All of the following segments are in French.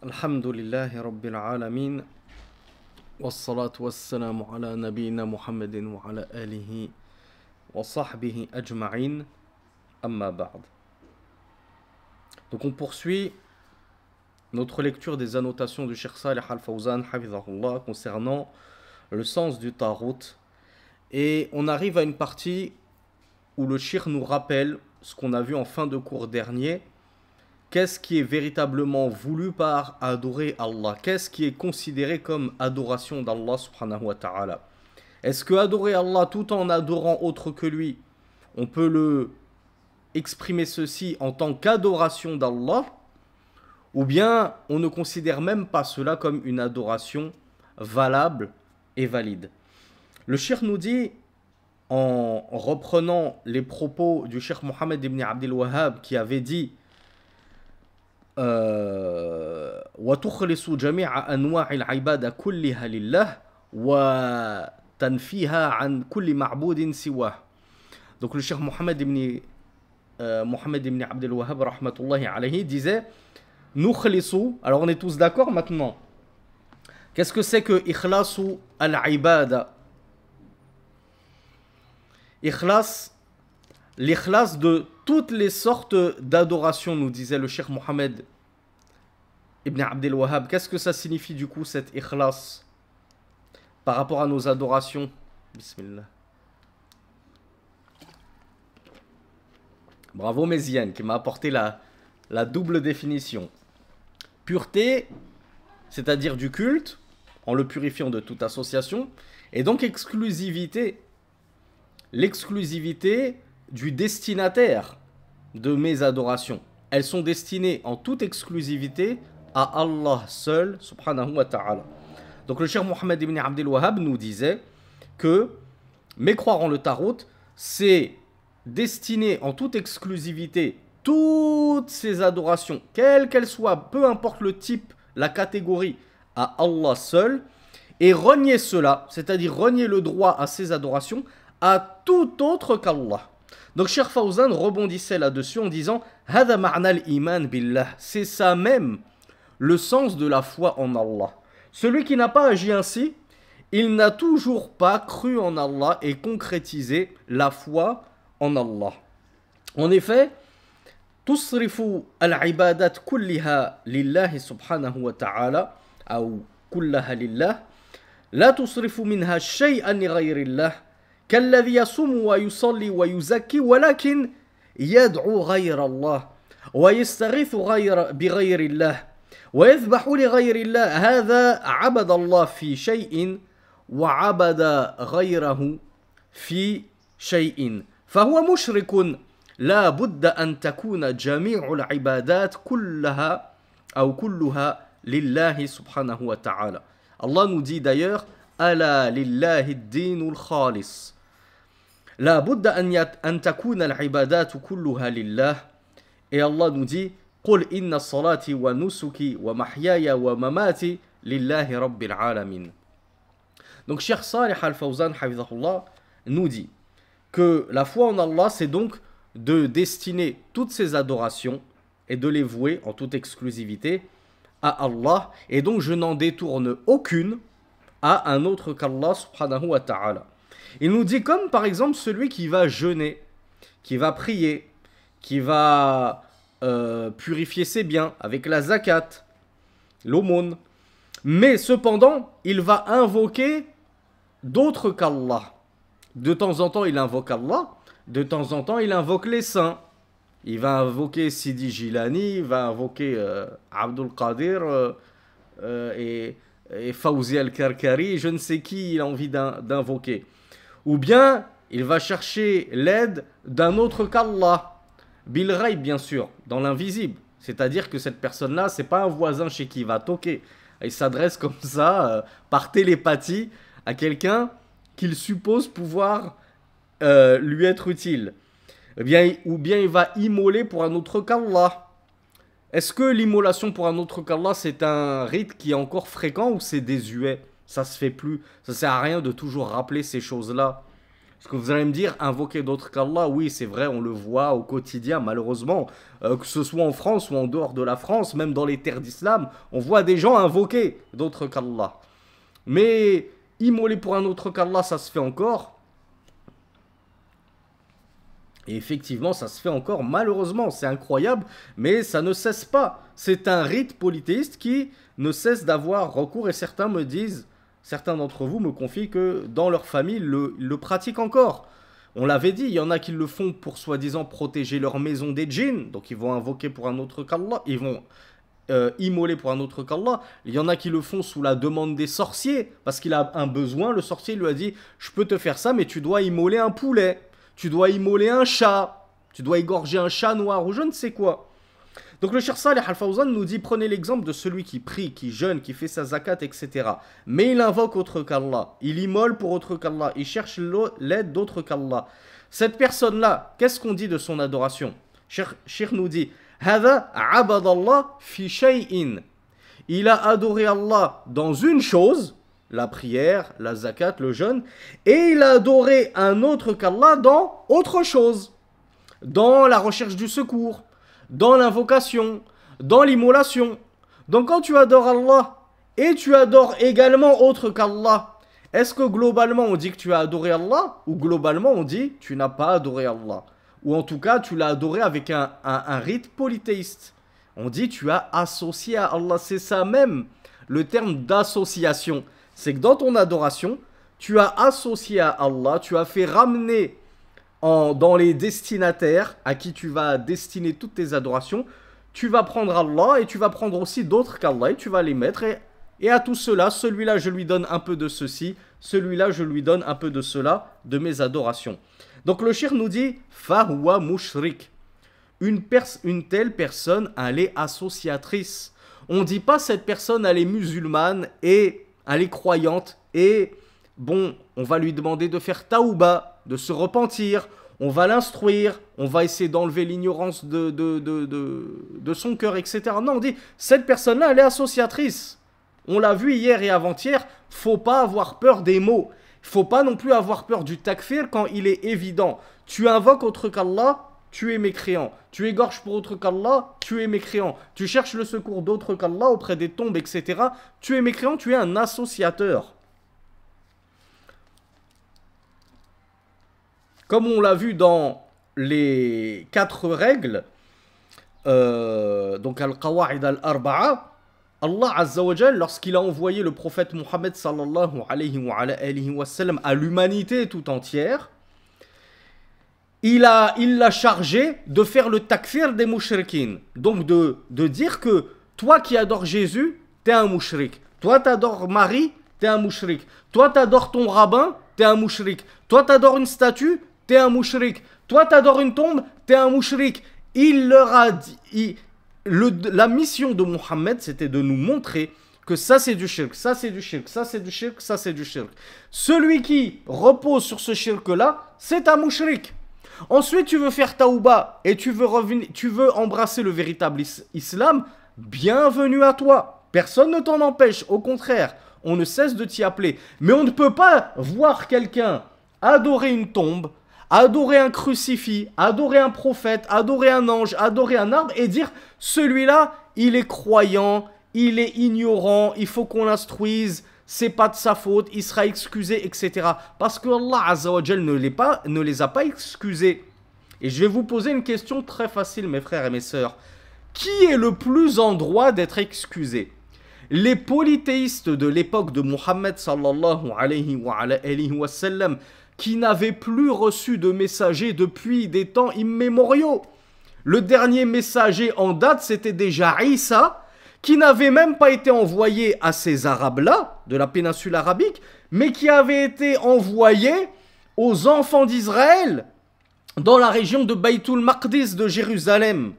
الحمد لله رب العالمين والصلاة والسلام على نبينا محمد وعلى آله وصحبه أجمعين أما بعد. Donc on poursuit notre lecture des annotations du Cheikh Salih Al-Fawzan Hafizahullah concernant le sens du Tarout, et on arrive à une partie où le Cheikh nous rappelle ce qu'on a vu en fin de cours dernier. Qu'est-ce qui est véritablement voulu par adorer Allah? Qu'est-ce qui est considéré comme adoration d'Allah subhanahu wa ta'ala? Est-ce que adorer Allah tout en adorant autre que lui, on peut le exprimer ceci en tant qu'adoration d'Allah? Ou bien on ne considère même pas cela comme une adoration valable et valide? Le cheikh nous dit, en reprenant les propos du cheikh Mohammed ibn Abdel Wahhab qui avait dit وتخلص جميع أنواع العبادة كلها لله وتنفيها عن كل معبود سواه. Donc le cheikh Mohammed ibn Abdel Wahhab rahmatullahi alayhi disait Nukhlisu. Alors on est tous d'accord maintenant. Qu'est-ce que c'est que ikhlasu al-ibada? Ikhlas, l'ikhlas de toutes les sortes d'adoration, nous disait le cheikh Mohammed ibn Abdel Wahhab. Qu'est-ce que ça signifie du coup, cette ikhlas par rapport à nos adorations? Bismillah. Bravo Méziane qui m'a apporté la double définition. Pureté, c'est-à-dire du culte, en le purifiant de toute association, et donc exclusivité, l'exclusivité du destinataire de mes adorations. Elles sont destinées en toute exclusivité à Allah seul, subhanahu wa ta'ala. Donc le cheikh Mohammed ibn Abdel Wahhab nous disait que mécroire en le Tarout, c'est destiner en toute exclusivité toutes ces adorations, quelles qu'elles soient, peu importe le type, la catégorie, à Allah seul, et renier cela, c'est-à-dire renier le droit à ces adorations à tout autre qu'Allah. Donc Cheikh Fawzan rebondissait là-dessus en disant Hada ma'na al-iman billah, c'est ça même le sens de la foi en Allah. Celui qui n'a pas agi ainsi, il n'a toujours pas cru en Allah et concrétisé la foi en Allah. En effet, tusrifu al-ibadat kulliha lillahi subhanahu wa ta'ala ou kullaha lillah, la tusrifu minha shay'an li ghayrillah كالذي يصوم ويصلي ويزكي ولكن يدعو غير الله ويستغيث بغير الله ويذبح لغير الله هذا عبد الله في شيء وعبد غيره في شيء فهو مشرك لا بد أن تكون جميع العبادات كلها أو كلها لله سبحانه وتعالى. Allah nous dit d'ailleurs ألا لله الدين الخالص La budda an takuna al-ibadat kulluha lillah. Et Allah nous dit Qul inna salati wa nusuki wa mahyaya wa mamati lillahi rabbil alamin. Donc Cheikh Salih Al-Fawzan Hafizahullah nous dit que la foi en Allah, c'est donc de destiner toutes ces adorations et de les vouer en toute exclusivité à Allah, et donc je n'en détourne aucune à un autre qu'Allah subhanahu wa ta'ala. Il nous dit comme par exemple celui qui va jeûner, qui va prier, qui va purifier ses biens avec la zakat, l'aumône. Mais cependant, il va invoquer d'autres qu'Allah. De temps en temps, il invoque Allah. De temps en temps, il invoque les saints. Il va invoquer Sidi Jilani, il va invoquer Abdul Qadir et Fawzi al-Karkari, je ne sais qui il a envie d'invoquer. Ou bien, il va chercher l'aide d'un autre qu'Allah. Bil Ghaib, bien sûr, dans l'invisible. C'est-à-dire que cette personne-là, c'est pas un voisin chez qui il va toquer. Il s'adresse comme ça, par télépathie, à quelqu'un qu'il suppose pouvoir lui être utile. Eh bien, ou bien il va immoler pour un autre qu'Allah. Est-ce que l'immolation pour un autre qu'Allah, c'est un rite qui est encore fréquent ou c'est désuet? Ça se fait plus. Ça sert à rien de toujours rappeler ces choses-là Parce que vous allez me dire, invoquer d'autres qu'Allah, oui, c'est vrai, on le voit au quotidien, malheureusement, que ce soit en France ou en dehors de la France, même dans les terres d'islam, on voit des gens invoquer d'autres qu'Allah. Mais immoler pour un autre qu'Allah, ça se fait encore. Et effectivement, ça se fait encore, malheureusement, c'est incroyable, mais ça ne cesse pas. C'est un rite polythéiste qui ne cesse d'avoir recours, et certains me disent, certains d'entre vous me confient que dans leur famille, le pratiquent encore. On l'avait dit, il y en a qui le font pour soi-disant protéger leur maison des djinns, donc ils vont invoquer pour un autre qu'Allah, ils vont immoler pour un autre qu'Allah. Il y en a qui le font sous la demande des sorciers, parce qu'il a un besoin, le sorcier lui a dit, je peux te faire ça, mais tu dois immoler un poulet. Tu dois immoler un chat, tu dois égorger un chat noir ou je ne sais quoi. Donc le Cheikh Saleh Al-Fawzan nous dit, prenez l'exemple de celui qui prie, qui jeûne, qui fait sa zakat, etc. Mais il invoque autre qu'Allah, il immole pour autre qu'Allah, il cherche l'aide d'autre qu'Allah. Cette personne-là, qu'est-ce qu'on dit de son adoration? Cheikh nous dit, Hada abadallah fi shay'in. Il a adoré Allah dans une chose, la prière, la zakat, le jeûne, et il a adoré un autre qu'Allah dans autre chose, dans la recherche du secours, dans l'invocation, dans l'immolation. Donc quand tu adores Allah et tu adores également autre qu'Allah, est-ce que globalement on dit que tu as adoré Allah ou globalement on dit tu n'as pas adoré Allah? Ou en tout cas tu l'as adoré avec un rite polythéiste. On dit tu as associé à Allah, c'est ça même le terme d'association. C'est que dans ton adoration, tu as associé à Allah, tu as fait ramener dans les destinataires à qui tu vas destiner toutes tes adorations, tu vas prendre Allah et tu vas prendre aussi d'autres qu'Allah et tu vas les mettre et à tout cela, celui-là je lui donne un peu de ceci, celui-là je lui donne un peu de cela, de mes adorations. Donc le shir nous dit, fahuwa mushrik. Une telle personne, elle est associatrice. On ne dit pas cette personne, elle est musulmane et elle est croyante et bon, on va lui demander de faire taouba, de se repentir, on va l'instruire, on va essayer d'enlever l'ignorance de son cœur, etc. Non, on dit, cette personne-là, elle est associatrice. On l'a vu hier et avant-hier, faut pas avoir peur des mots. Il faut pas non plus avoir peur du takfir quand il est évident. Tu invoques autre qu'Allah, tu es mécréant. Tu égorges pour autre qu'Allah, tu es mécréant. Tu cherches le secours d'autre qu'Allah auprès des tombes, etc. Tu es mécréant, tu es un associateur. Comme on l'a vu dans les 4 règles, donc Al-Qawa'id Al-Arba'a, Allah Azza wa Jal, lorsqu'il a envoyé le prophète Muhammad sallallahu alayhi wa sallam à l'humanité tout entière, il l'a chargé de faire le takfir des mouchriquines. Donc de dire que toi qui adores Jésus, t'es un mouchrik. Toi t'adores Marie, t'es un mouchrik. Toi t'adores ton rabbin, t'es un mouchrik. Toi t'adores une statue, t'es un mouchrik. Toi t'adores une tombe, t'es un mouchrik. Il leur a dit, la mission de Muhammad, c'était de nous montrer que ça c'est du shirk, ça c'est du shirk, ça c'est du shirk, ça c'est du shirk. Celui qui repose sur ce shirk là, c'est un mouchrik. Ensuite, tu veux faire taouba et tu veux embrasser le véritable islam, bienvenue à toi. Personne ne t'en empêche, au contraire, on ne cesse de t'y appeler. Mais on ne peut pas voir quelqu'un adorer une tombe, adorer un crucifix, adorer un prophète, adorer un ange, adorer un arbre et dire celui-là, il est croyant, il est ignorant, il faut qu'on l'instruise. C'est pas de sa faute, il sera excusé, etc. Parce que Allah Azza wa Jal ne les a pas excusés. Et je vais vous poser une question très facile, mes frères et mes sœurs. Qui est le plus en droit d'être excusé? Les polythéistes de l'époque de Muhammad sallallahu alayhi wa sallam, qui n'avaient plus reçu de messager depuis des temps immémoriaux. Le dernier messager en date, c'était déjà Isa, qui n'avait même pas été envoyé à ces Arabes-là, de la péninsule arabique, mais qui avait été envoyé aux enfants d'Israël, dans la région de Baytul Maqdis de Jérusalem.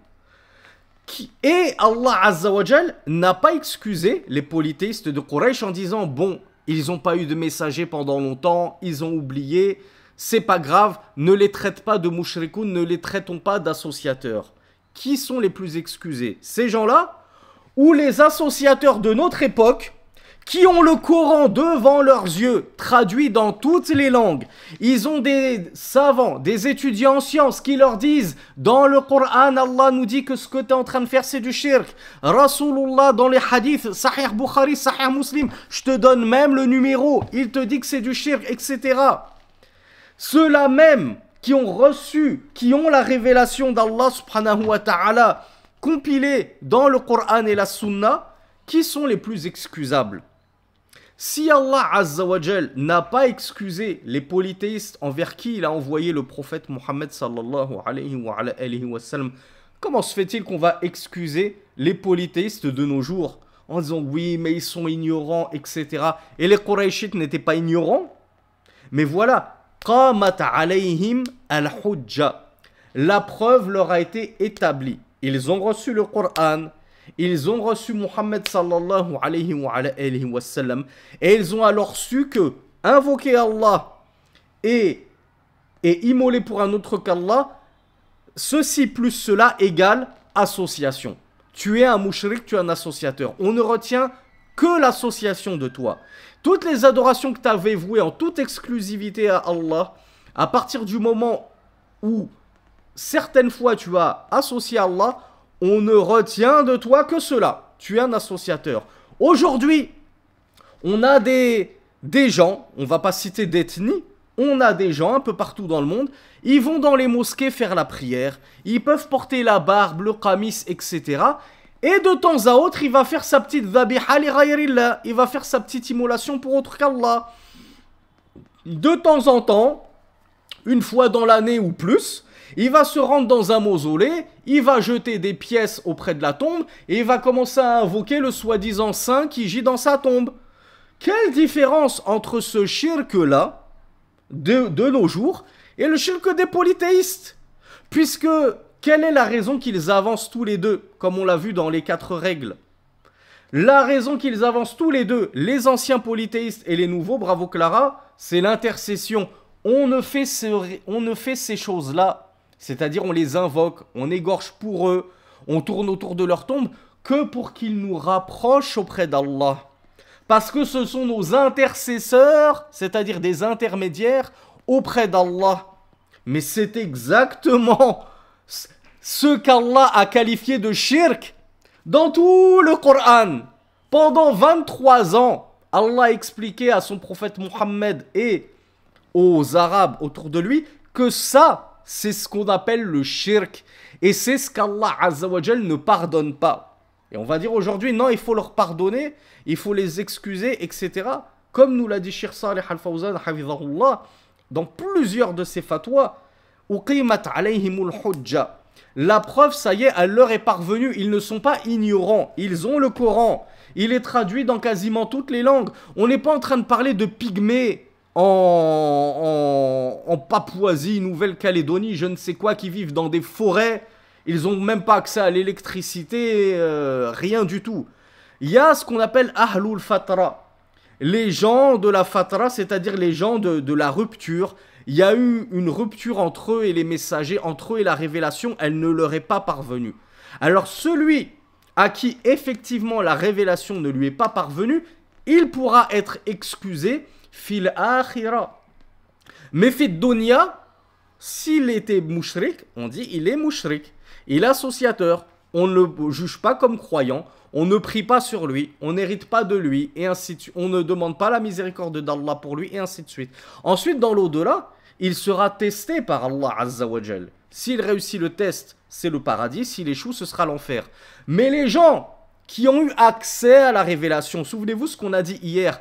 Et Allah Azza wa Jal n'a pas excusé les polythéistes de Quraysh en disant « Bon, ils n'ont pas eu de messager pendant longtemps, ils ont oublié, c'est pas grave, ne les traite pas de mouchrikoun, ne les traitons pas d'associateurs. » Qui sont les plus excusés? Ces gens-là ou les associateurs de notre époque qui ont le Coran devant leurs yeux, traduit dans toutes les langues. Ils ont des savants, des étudiants en sciences qui leur disent, dans le Coran, Allah nous dit que ce que tu es en train de faire, c'est du shirk. Rasulullah, dans les hadiths, Sahih Bukhari, Sahih Muslim, je te donne même le numéro, il te dit que c'est du shirk, etc. Ceux-là même qui ont reçu, qui ont la révélation d'Allah subhanahu wa ta'ala compilée dans le Coran et la Sunna, qui sont les plus excusables? Si Allah Azza wa Jal n'a pas excusé les polythéistes envers qui il a envoyé le prophète Mohammed sallallahu alayhi wa sallam, comment se fait-il qu'on va excuser les polythéistes de nos jours en disant oui mais ils sont ignorants, etc. Et les Qurayshites n'étaient pas ignorants? Mais voilà, qamat alayhim al-hujja, la preuve leur a été établie. Ils ont reçu le Coran, ils ont reçu Muhammad sallallahu alayhi wa sallam, et ils ont alors su que invoquer Allah et immoler pour un autre qu'Allah, ceci plus cela égale association. Tu es un mouchrik, tu es un associateur. On ne retient que l'association de toi. Toutes les adorations que tu avais vouées en toute exclusivité à Allah, à partir du moment où certaines fois tu as associé à Allah, on ne retient de toi que cela. Tu es un associateur. Aujourd'hui, on a des gens, on ne va pas citer d'ethnie, on a des gens un peu partout dans le monde, ils vont dans les mosquées faire la prière, ils peuvent porter la barbe, le qamis, etc. Et de temps à autre, il va faire sa petite dhabiha li ghayrillah, il va faire sa petite immolation pour autre qu'Allah. De temps en temps, une fois dans l'année ou plus, il va se rendre dans un mausolée, il va jeter des pièces auprès de la tombe et il va commencer à invoquer le soi-disant saint qui gît dans sa tombe. Quelle différence entre ce shirk-là, de nos jours, et le shirk des polythéistes? Puisque, quelle est la raison qu'ils avancent tous les deux, comme on l'a vu dans les 4 règles? La raison qu'ils avancent tous les deux, les anciens polythéistes et les nouveaux, bravo Clara, c'est l'intercession. On ne fait ces choses-là, c'est-à-dire on les invoque, on égorge pour eux, on tourne autour de leur tombe, que pour qu'ils nous rapprochent auprès d'Allah. Parce que ce sont nos intercesseurs, c'est-à-dire des intermédiaires auprès d'Allah. Mais c'est exactement ce qu'Allah a qualifié de shirk dans tout le Coran. Pendant 23 ans, Allah a expliqué à son prophète Mohammed et aux Arabes autour de lui que ça, c'est ce qu'on appelle le shirk. Et c'est ce qu'Allah Azza wa Jal ne pardonne pas. Et on va dire aujourd'hui, non, il faut leur pardonner, il faut les excuser, etc. Comme nous l'a dit Cheikh Salih Al-Fawzan, hafizahullah, dans plusieurs de ses fatwas, uqimat alayhimul hujja. La preuve, ça y est, elle leur est parvenue. Ils ne sont pas ignorants. Ils ont le Coran. Il est traduit dans quasiment toutes les langues. On n'est pas en train de parler de pygmées en Papouasie, Nouvelle-Calédonie, je ne sais quoi, qui vivent dans des forêts. Ils n'ont même pas accès à l'électricité, rien du tout. Il y a ce qu'on appelle Ahlul Fatra. Les gens de la Fatra, c'est-à-dire les gens de la rupture. Il y a eu une rupture entre eux et les messagers, entre eux et la révélation, elle ne leur est pas parvenue. Alors celui à qui effectivement la révélation ne lui est pas parvenue, il pourra être excusé fil akhira. Mais fil dunya, s'il était mouchrik, on dit il est mouchrik, il est associateur, on ne le juge pas comme croyant, on ne prie pas sur lui, on n'hérite pas de lui, et ainsi de suite. On ne demande pas la miséricorde d'Allah pour lui, et ainsi de suite. Ensuite, dans l'au-delà, il sera testé par Allah Azza wa Jal. S'il réussit le test, c'est le paradis. S'il échoue, ce sera l'enfer. Mais les gens qui ont eu accès à la révélation, souvenez-vous ce qu'on a dit hier.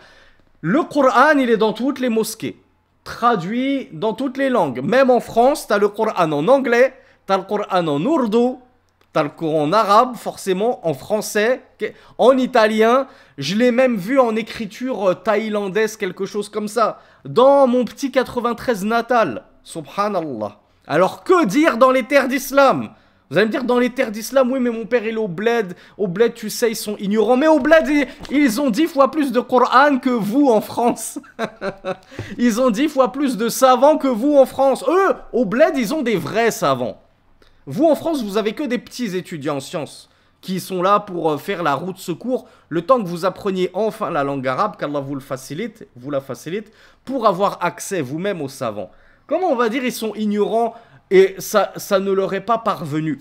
Le Coran, il est dans toutes les mosquées. Traduit dans toutes les langues. Même en France, tu as le Coran en anglais, tu as le Coran en ourdou, tu as le Coran en arabe, forcément, en français, en italien. Je l'ai même vu en écriture thaïlandaise, quelque chose comme ça. Dans mon petit 93 natal. Subhanallah. Alors que dire dans les terres d'islam? Vous allez me dire, dans les terres d'islam, oui, mais mon père, il est au bled. Au bled, tu sais, ils sont ignorants. Mais au bled, ils ont 10 fois plus de Coran que vous en France. Ils ont 10 fois plus de savants que vous en France. Eux, au bled, ils ont des vrais savants. Vous, en France, vous avez que des petits étudiants en sciences qui sont là pour faire la roue de secours, le temps que vous appreniez enfin la langue arabe, qu'Allah vous la facilite, pour avoir accès vous-même aux savants. Comment on va dire ils sont ignorants et ça ne leur est pas parvenu?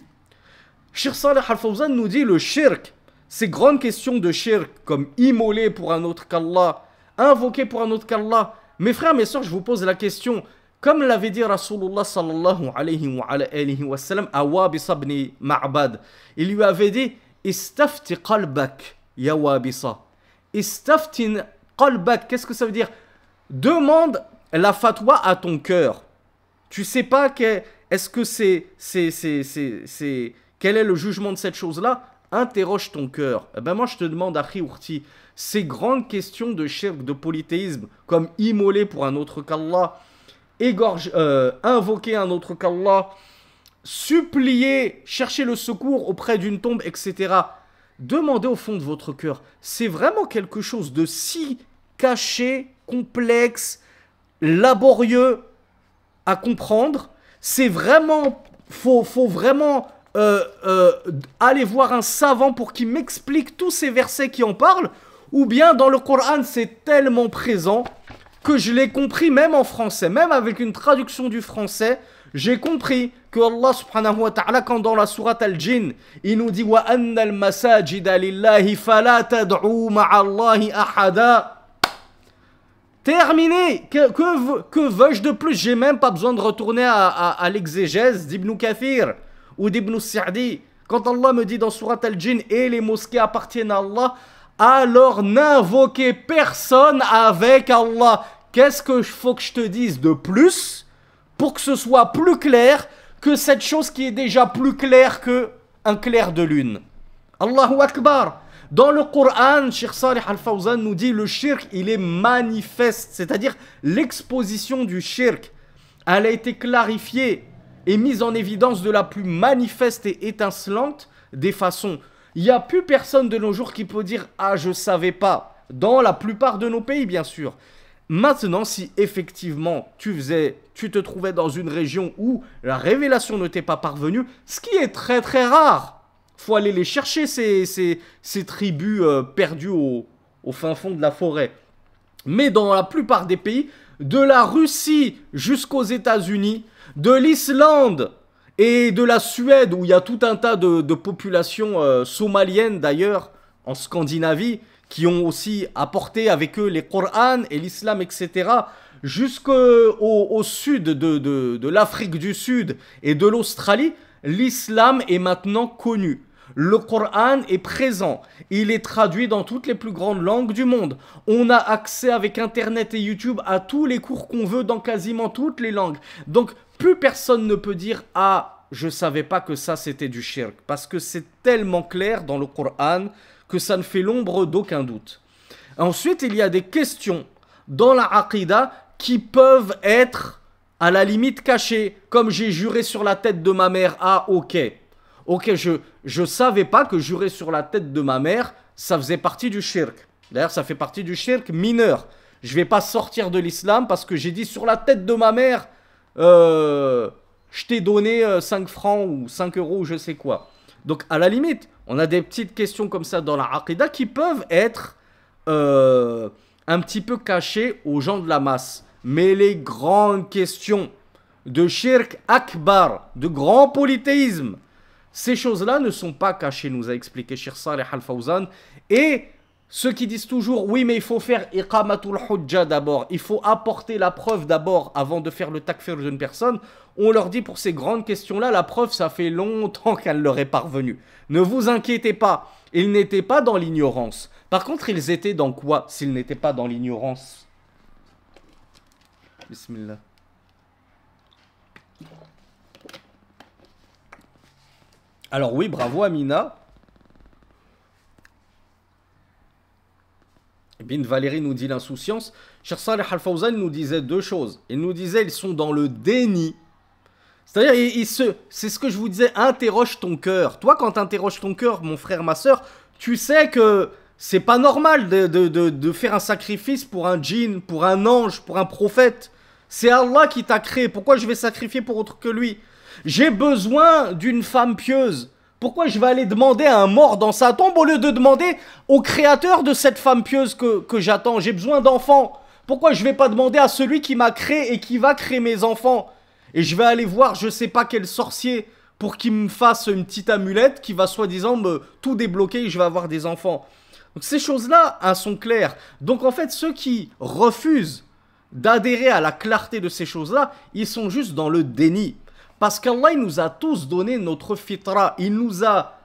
Cheikh Saleh Al-Fawzan nous dit le shirk, ces grandes questions de shirk, comme immoler pour un autre qu'Allah, invoquer pour un autre qu'Allah. Mes frères, mes soeurs, je vous pose la question, comme l'avait dit Rasulullah sallallahu alayhi wa sallam à Wabisa ibn Ma'bad, il lui avait dit Istafti qalbak, ya Wabisa. Istafti qalbak, qu'est-ce que ça veut dire? Demande la fatwa à ton cœur. Tu sais pas est-ce que quel est le jugement de cette chose-là? Interroge ton cœur. Eh ben moi je te demande, Akhi Ourti, ces grandes questions de shirk, de polythéisme, comme immoler pour un autre qu'Allah, invoquer un autre qu'Allah, supplier, chercher le secours auprès d'une tombe, etc. Demandez au fond de votre cœur, c'est vraiment quelque chose de si caché, complexe, laborieux à comprendre? C'est vraiment, faut vraiment aller voir un savant pour qu'il m'explique tous ces versets qui en parlent, ou bien dans le Coran c'est tellement présent que je l'ai compris même en français, même avec une traduction du français, j'ai compris que Allah subhanahu wa ta'ala, quand dans la sourate Al-Jinn, il nous dit wa anna al-masajida lillahi fala tad'u ma'allahi ahada. Terminé. Que veux-je de plus? J'ai même pas besoin de retourner à l'exégèse d'Ibn Kathir ou d'Ibn Sa'di. Quand Allah me dit dans Surat Al-Jinn et les mosquées appartiennent à Allah, alors n'invoquez personne avec Allah. Qu'est-ce que faut que je te dise de plus pour que ce soit plus clair que cette chose qui est déjà plus claire qu'un clair de lune? Allahu Akbar. Dans le Coran, Cheikh Saleh Al-Fawzan nous dit le shirk, il est manifeste, c'est-à-dire l'exposition du shirk, elle a été clarifiée et mise en évidence de la plus manifeste et étincelante des façons. Il n'y a plus personne de nos jours qui peut dire « Ah, je ne savais pas », dans la plupart de nos pays, bien sûr. Maintenant, si effectivement tu te trouvais dans une région où la révélation ne t'est pas parvenue, ce qui est très très rare, faut aller les chercher, ces tribus perdues au fin fond de la forêt. Mais dans la plupart des pays, de la Russie jusqu'aux États-Unis, de l'Islande et de la Suède, où il y a tout un tas de populations somaliennes d'ailleurs, en Scandinavie, qui ont aussi apporté avec eux les Corans et l'islam, etc., jusqu'au sud de l'Afrique du Sud et de l'Australie, l'islam est maintenant connu. Le Coran est présent. Il est traduit dans toutes les plus grandes langues du monde. On a accès avec Internet et YouTube à tous les cours qu'on veut dans quasiment toutes les langues. Donc, plus personne ne peut dire « Ah, je ne savais pas que ça c'était du shirk ». Parce que c'est tellement clair dans le Coran que ça ne fait l'ombre d'aucun doute. Ensuite, il y a des questions dans la Aqidah qui peuvent être à la limite cachées. Comme j'ai juré sur la tête de ma mère. Ah, ok. Ok, je savais pas que jurer sur la tête de ma mère, ça faisait partie du shirk. D'ailleurs, ça fait partie du shirk mineur. Je vais pas sortir de l'islam parce que j'ai dit sur la tête de ma mère, je t'ai donné 5 francs ou 5 euros ou je sais quoi. Donc, à la limite, on a des petites questions comme ça dans la Aqidah qui peuvent être un petit peu cachées aux gens de la masse. Mais les grandes questions de shirk akbar, de grand polythéisme, ces choses-là ne sont pas cachées, nous a expliqué Cheikh Saleh Al-Fawzan. Et ceux qui disent toujours, oui, mais il faut faire iqamatul hujja d'abord, il faut apporter la preuve d'abord avant de faire le takfir d'une personne, on leur dit pour ces grandes questions-là, la preuve, ça fait longtemps qu'elle leur est parvenue. Ne vous inquiétez pas, ils n'étaient pas dans l'ignorance. Par contre, ils étaient dans quoi s'ils n'étaient pas dans l'ignorance? Bismillah. Alors oui, bravo Amina. Et bien Valérie nous dit l'insouciance. Cheikh Saleh Al-Fawzan nous disait deux choses. Il nous disait ils sont dans le déni. C'est-à-dire, c'est ce que je vous disais, interroge ton cœur. Toi, quand tu interroges ton cœur, mon frère, ma soeur, tu sais que c'est pas normal de faire un sacrifice pour un djinn, pour un ange, pour un prophète. C'est Allah qui t'a créé. Pourquoi je vais sacrifier pour autre que lui? J'ai besoin d'une femme pieuse Pourquoi je vais aller demander à un mort dans sa tombe au lieu de demander au créateur de cette femme pieuse que j'attends? J'ai besoin d'enfants. Pourquoi je vais pas demander à celui qui m'a créé et qui va créer mes enfants? Et je vais aller voir je sais pas quel sorcier pour qu'il me fasse une petite amulette qui va soi-disant me tout débloquer et je vais avoir des enfants. Donc ces choses-là sont claires. Donc en fait, ceux qui refusent d'adhérer à la clarté de ces choses-là, ils sont juste dans le déni. Parce qu'Allah, il nous a tous donné notre fitra. Il nous a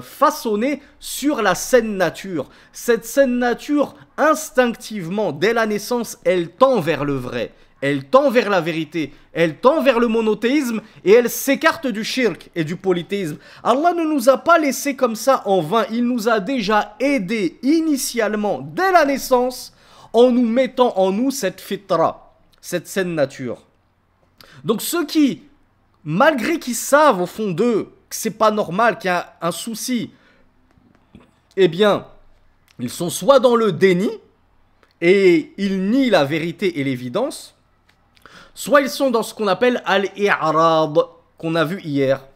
façonné sur la saine nature. Cette saine nature, instinctivement, dès la naissance, elle tend vers le vrai. Elle tend vers la vérité. Elle tend vers le monothéisme et elle s'écarte du shirk et du polythéisme. Allah ne nous a pas laissé comme ça en vain. Il nous a déjà aidés initialement, dès la naissance, en nous mettant en nous cette fitra, cette saine nature. Donc ceux qui, malgré qu'ils savent au fond d'eux que c'est pas normal, qu'il y a un souci, eh bien, ils sont soit dans le déni et ils nient la vérité et l'évidence, soit ils sont dans ce qu'on appelle al-i'rad, qu'on a vu hier.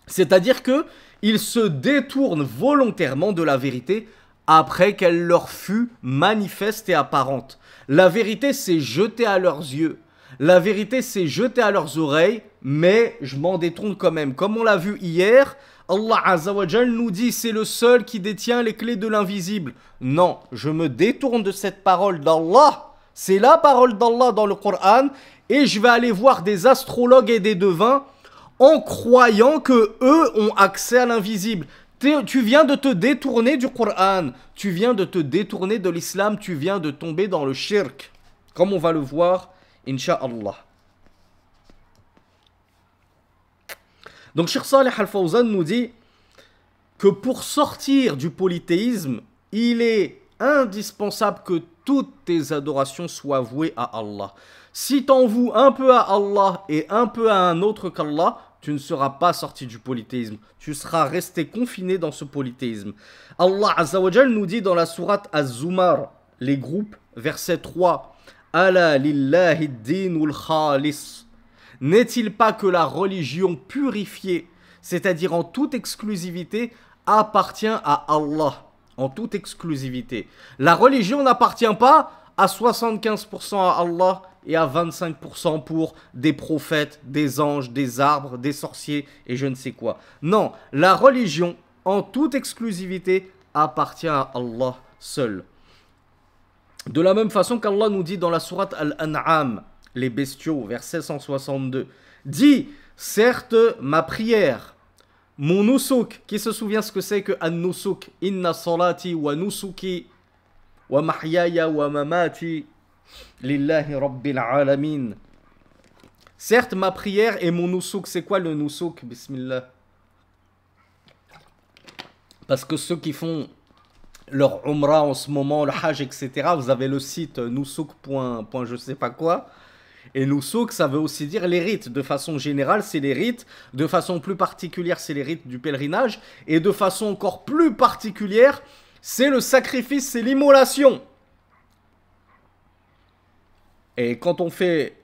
C'est-à-dire que ils se détournent volontairement de la vérité après qu'elle leur fut manifeste et apparente. La vérité s'est jetée à leurs yeux. La vérité s'est jetée à leurs oreilles, mais je m'en détourne quand même. Comme on l'a vu hier, Allah Azza wa Jal nous dit c'est le seul qui détient les clés de l'invisible. Non, je me détourne de cette parole d'Allah. C'est la parole d'Allah dans le Coran. Et je vais aller voir des astrologues et des devins en croyant que eux ont accès à l'invisible. Tu viens de te détourner du Coran. Tu viens de te détourner de l'islam. Tu viens de tomber dans le shirk. Comme on va le voir, Inch'Allah. Donc, Cheikh Saleh Al-Fawzan nous dit que pour sortir du polythéisme, il est indispensable que toutes tes adorations soient vouées à Allah. Si t'en voues un peu à Allah et un peu à un autre qu'Allah, tu ne seras pas sorti du polythéisme. Tu seras resté confiné dans ce polythéisme. Allah Azza wa Jal nous dit dans la sourate Az-Zumar, les groupes, verset 3, Ala lillahi dinul khalis. N'est-il pas que la religion purifiée, c'est-à-dire en toute exclusivité, appartient à Allah? En toute exclusivité. La religion n'appartient pas à 75% à Allah et à 25% pour des prophètes, des anges, des arbres, des sorciers et je ne sais quoi. Non, la religion, en toute exclusivité, appartient à Allah seul. De la même façon qu'Allah nous dit dans la sourate Al-An'am, les bestiaux, verset 162, dit, certes, ma prière, mon nusuk, qui se souvient ce que c'est que an-nusuk, inna salati wa nusuki wa mahyaya wa mamati lillahi rabbil alamin. Certes, ma prière et mon nusuk, c'est quoi le nusuk? Bismillah. Parce que ceux qui font leur umrah en ce moment, le hajj, etc., vous avez le site nusuk. Je sais pas quoi. Et nusuk, ça veut aussi dire les rites. De façon générale, c'est les rites. De façon plus particulière, c'est les rites du pèlerinage. Et de façon encore plus particulière, c'est le sacrifice, c'est l'immolation. Et quand on fait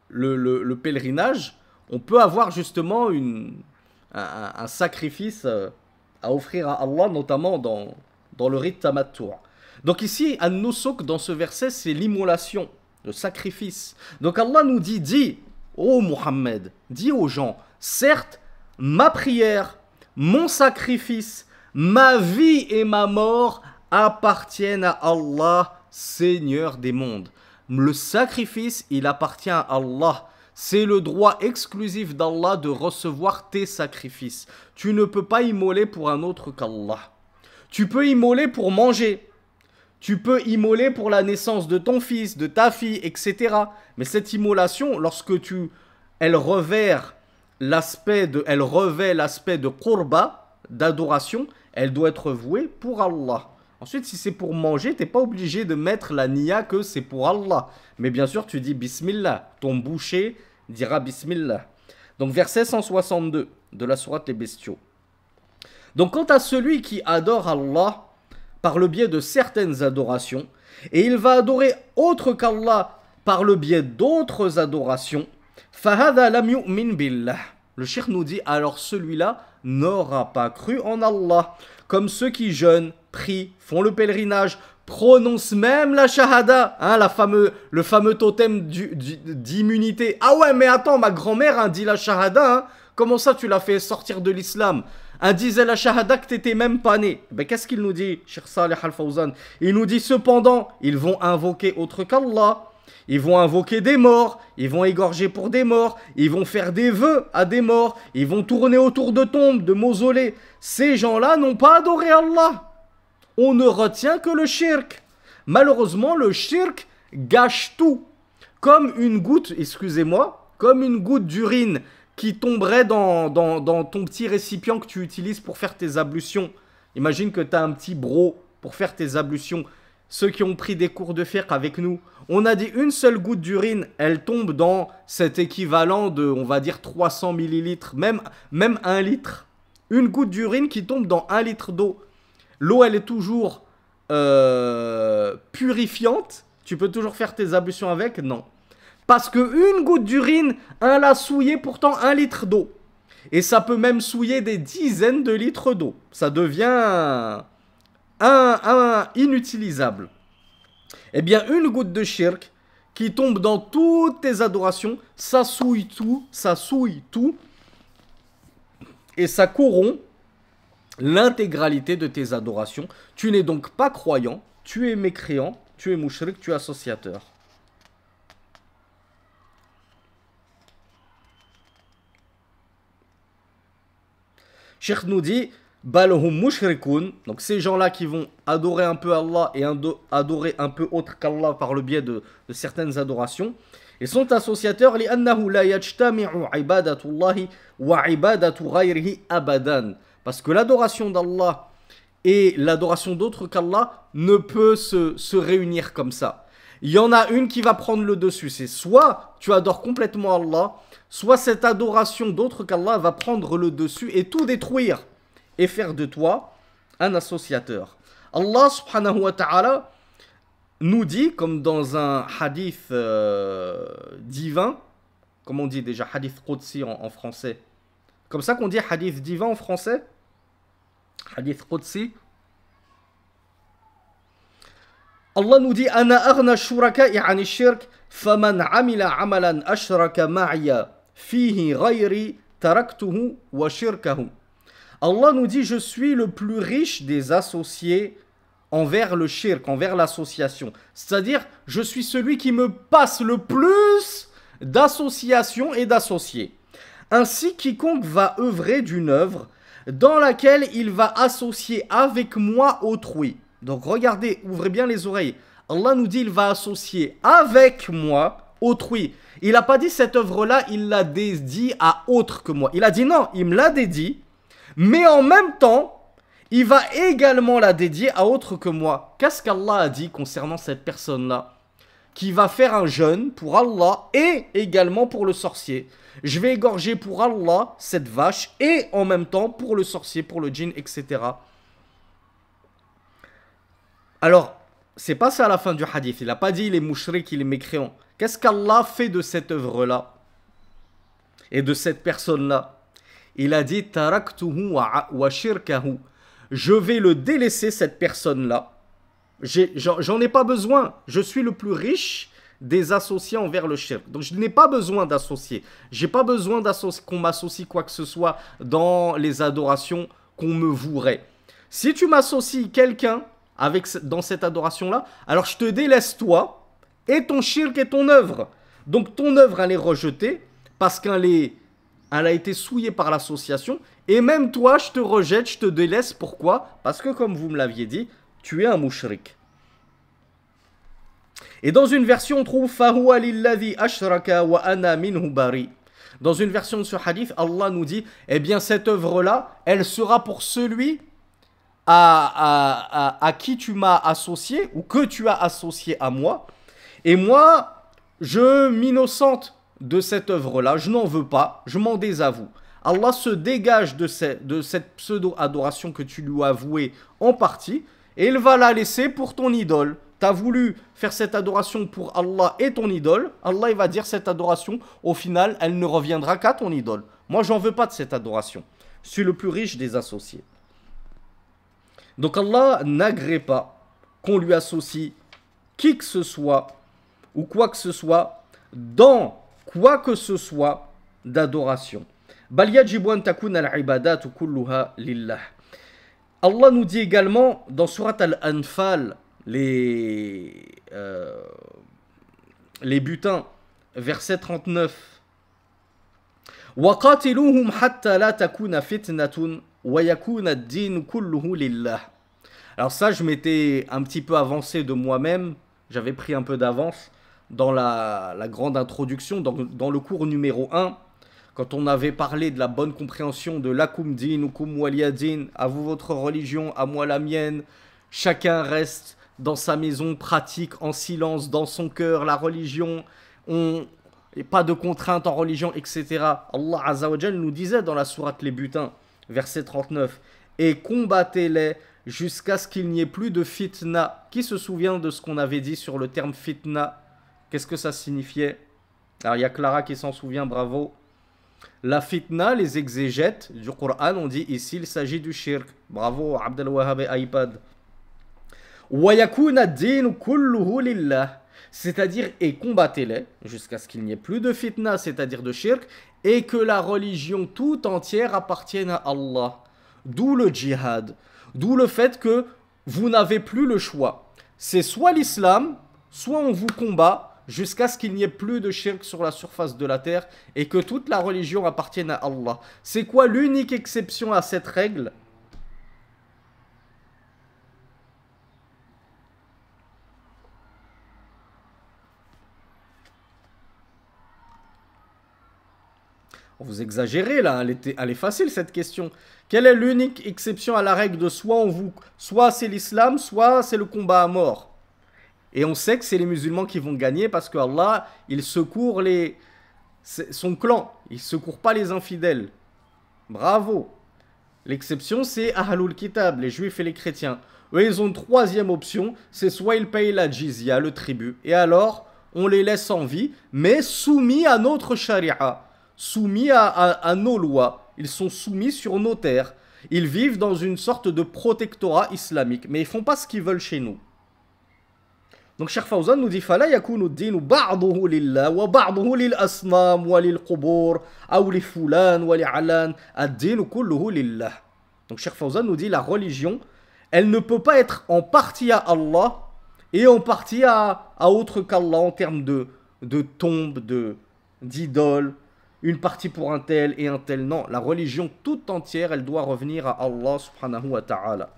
le pèlerinage, on peut avoir justement un sacrifice à offrir à Allah, notamment dans le rite tamattu'. Donc ici, an-nusuk, dans ce verset, c'est l'immolation, le sacrifice. Donc Allah nous dit, dis, ô Muhammad, dis aux gens, certes, ma prière, mon sacrifice, ma vie et ma mort appartiennent à Allah, Seigneur des mondes. Le sacrifice, il appartient à Allah. C'est le droit exclusif d'Allah de recevoir tes sacrifices. Tu ne peux pas immoler pour un autre qu'Allah. Tu peux immoler pour manger. Tu peux immoler pour la naissance de ton fils, de ta fille, etc. Mais cette immolation, lorsque elle revêt l'aspect de qurba, d'adoration, elle doit être vouée pour Allah. Ensuite, si c'est pour manger, tu n'es pas obligé de mettre la niya que c'est pour Allah. Mais bien sûr, tu dis Bismillah. Ton boucher dira Bismillah. Donc, verset 162 de la sourate Les Bestiaux. Donc, quant à celui qui adore Allah par le biais de certaines adorations, et il va adorer autre qu'Allah par le biais d'autres adorations, فَهَذَا لَمْ يُؤْمِنْ بِاللَّهِ. Le cheikh nous dit, alors celui-là n'aura pas cru en Allah. Comme ceux qui jeûnent, prient, font le pèlerinage, prononcent même la shahada, hein, le fameux totem d'immunité. Ah ouais, mais attends, ma grand-mère a dit la shahada, hein. Comment ça tu l'as fait sortir de l'islam? Un disait la shahada que t'étais même pas né. Ben, qu'est-ce qu'il nous dit, Cheikh Saleh Al-Fawzan? Il nous dit cependant, ils vont invoquer autre qu'Allah. Ils vont invoquer des morts, ils vont égorger pour des morts, ils vont faire des vœux à des morts, ils vont tourner autour de tombes, de mausolées. Ces gens-là n'ont pas adoré Allah. On ne retient que le shirk. Malheureusement, le shirk gâche tout. Comme une goutte, excusez-moi, comme une goutte d'urine qui tomberait dans ton petit récipient que tu utilises pour faire tes ablutions. Imagine que tu as un petit bro pour faire tes ablutions. Ceux qui ont pris des cours de fiqh avec nous, on a dit une seule goutte d'urine, elle tombe dans cet équivalent de, on va dire, 300 millilitres, même 1 litre. Une goutte d'urine qui tombe dans 1 litre d'eau. L'eau, elle est toujours purifiante. Tu peux toujours faire tes ablutions avec? Non. Parce qu'une goutte d'urine, elle a souillé pourtant 1 litre d'eau. Et ça peut même souiller des dizaines de litres d'eau. Ça devient inutilisable. Eh bien, une goutte de shirk qui tombe dans toutes tes adorations, ça souille tout, et ça corrompt l'intégralité de tes adorations. Tu n'es donc pas croyant, tu es mécréant, tu es mouchrik, tu es associateur. Cheikh nous dit, balhum mushrikun, donc ces gens-là qui vont adorer un peu Allah et adorer un peu autre qu'Allah par le biais de certaines adorations, ils sont associateurs li'annahu la yajtami'u ibadatullahi wa ibadatu ghayrihi abadan, parce que l'adoration d'Allah et l'adoration d'autres qu'Allah ne peut se réunir comme ça. Il y en a une qui va prendre le dessus, c'est soit tu adores complètement Allah, soit cette adoration d'autres qu'Allah va prendre le dessus et tout détruire et faire de toi un associateur. Allah subhanahu wa ta'ala nous dit, comme dans un hadith divin, comme on dit déjà hadith qudsi en français, comme ça qu'on dit hadith divin en français, hadith qudsi. Allah nous dit, ana aghna shuraka'i 'ani shirk faman 'amila 'amalan ashraka ma'iya fihi ghayri taraktuhu wa shirkahu. Allah nous dit, je suis le plus riche des associés envers le shirk, envers l'association. C'est-à-dire, je suis celui qui me passe le plus d'associations et d'associés. Ainsi, quiconque va œuvrer d'une œuvre dans laquelle il va associer avec moi autrui. Donc regardez, ouvrez bien les oreilles. Allah nous dit, il va associer avec moi autrui. Il n'a pas dit cette œuvre-là, il l'a dédiée à autre que moi. Il a dit non, il me l'a dédiée. Mais en même temps, il va également la dédier à autre que moi. Qu'est-ce qu'Allah a dit concernant cette personne-là? Qui va faire un jeûne pour Allah et également pour le sorcier. Je vais égorger pour Allah cette vache et en même temps pour le sorcier, pour le djinn, etc. Alors, c'est pas ça à la fin du hadith. Il n'a pas dit il est mouchrik, il est mécréant. Qu'est-ce qu'Allah fait de cette œuvre-là et de cette personne-là? Il a dit taraktuhu wa shirkahu. Je vais le délaisser, cette personne-là. J'en ai pas besoin. Je suis le plus riche des associés envers le shirk. Donc je n'ai pas besoin d'associer. J'ai pas besoin qu'on m'associe quoi que ce soit dans les adorations qu'on me vouerait. Si tu m'associes quelqu'un dans cette adoration-là, alors je te délaisse toi et ton shirk et ton œuvre. Donc ton œuvre, elle est rejetée parce qu'elle a été souillée par l'association. Et même toi, je te rejette, je te délaisse. Pourquoi? Parce que comme vous me l'aviez dit, tu es un mouchrik. Et dans une version, on trouve Fahuwa lilladhi ashraka wa ana minhu bari. Dans une version de ce hadith, Allah nous dit, eh bien cette œuvre-là, elle sera pour celui à qui tu m'as associé ou que tu as associé à moi. Et moi, je m'innocente de cette œuvre-là, je n'en veux pas, je m'en désavoue. Allah se dégage de cette pseudo-adoration que tu lui as vouée en partie et il va la laisser pour ton idole, tu as voulu faire cette adoration pour Allah et ton idole, Allah il va dire cette adoration, au final, elle ne reviendra qu'à ton idole. Moi, j'en veux pas de cette adoration. Je suis le plus riche des associés. Donc Allah n'agrée pas qu'on lui associe qui que ce soit ou quoi que ce soit dans quoi que ce soit d'adoration. Bal yajibu an takuna al-ibadatu kulluha lillah. Allah nous dit également dans Surat Al-Anfal, les butins, verset 39. وَقَاتِلُوهُمْ حَتَّى لَا تَكُونَ فِتْنَةٌ وَيَكُونَ الدِّينُ كُلُّهُ لِلَّهِ. Alors ça, je m'étais un petit peu avancé de moi-même, j'avais pris un peu d'avance dans la grande introduction, dans le cours numéro 1, quand on avait parlé de la bonne compréhension de lakum dinukum waliyadin, à vous votre religion, à moi la mienne, chacun reste dans sa maison, pratique en silence, dans son cœur, la religion, et pas de contraintes en religion, etc. Allah Azza wa Jal nous disait dans la sourate Les Butins, verset 39, et combattez-les jusqu'à ce qu'il n'y ait plus de fitna. Qui se souvient de ce qu'on avait dit sur le terme fitna? Qu'est-ce que ça signifiait? Alors il y a Clara qui s'en souvient, bravo. La fitna, les exégètes du Coran ont dit ici il s'agit du shirk. Bravo Abdel Wahhab et iPad. وَيَكُونَ الدِّينُ كُلُّهُ لِلَّهِ. C'est-à-dire, et combattez-les jusqu'à ce qu'il n'y ait plus de fitna, c'est-à-dire de shirk, et que la religion tout entière appartienne à Allah. D'où le djihad. D'où le fait que vous n'avez plus le choix. C'est soit l'islam, soit on vous combat jusqu'à ce qu'il n'y ait plus de shirk sur la surface de la terre et que toute la religion appartienne à Allah. C'est quoi l'unique exception à cette règle? Vous exagérez là, elle est facile cette question. Quelle est l'unique exception à la règle de soit c'est l'islam, soit c'est le combat à mort? Et on sait que c'est les musulmans qui vont gagner parce que Allah, il secourt son clan. Il ne secourt pas les infidèles. Bravo. L'exception, c'est Ahlul Kitab, les juifs et les chrétiens. Eux, ils ont une troisième option, c'est soit ils payent la jizya, le tribut, et alors, on les laisse en vie, mais soumis à notre charia, soumis à nos lois. Ils sont soumis sur nos terres. Ils vivent dans une sorte de protectorat islamique, mais ils ne font pas ce qu'ils veulent chez nous. Donc Cheikh Fawzan nous dit فلا يكون الدين بعضه لله وبعضه للأصنام وللقبور أو لفلان ولعلان الدين كله لله. Donc Cheikh Fawzan nous dit la religion, elle ne peut pas être en partie à Allah et en partie à autre qu'Allah en termes de tombe, d'idole, une partie pour un tel et un tel. Non, la religion toute entière, elle doit revenir à Allah subhanahu wa ta'ala.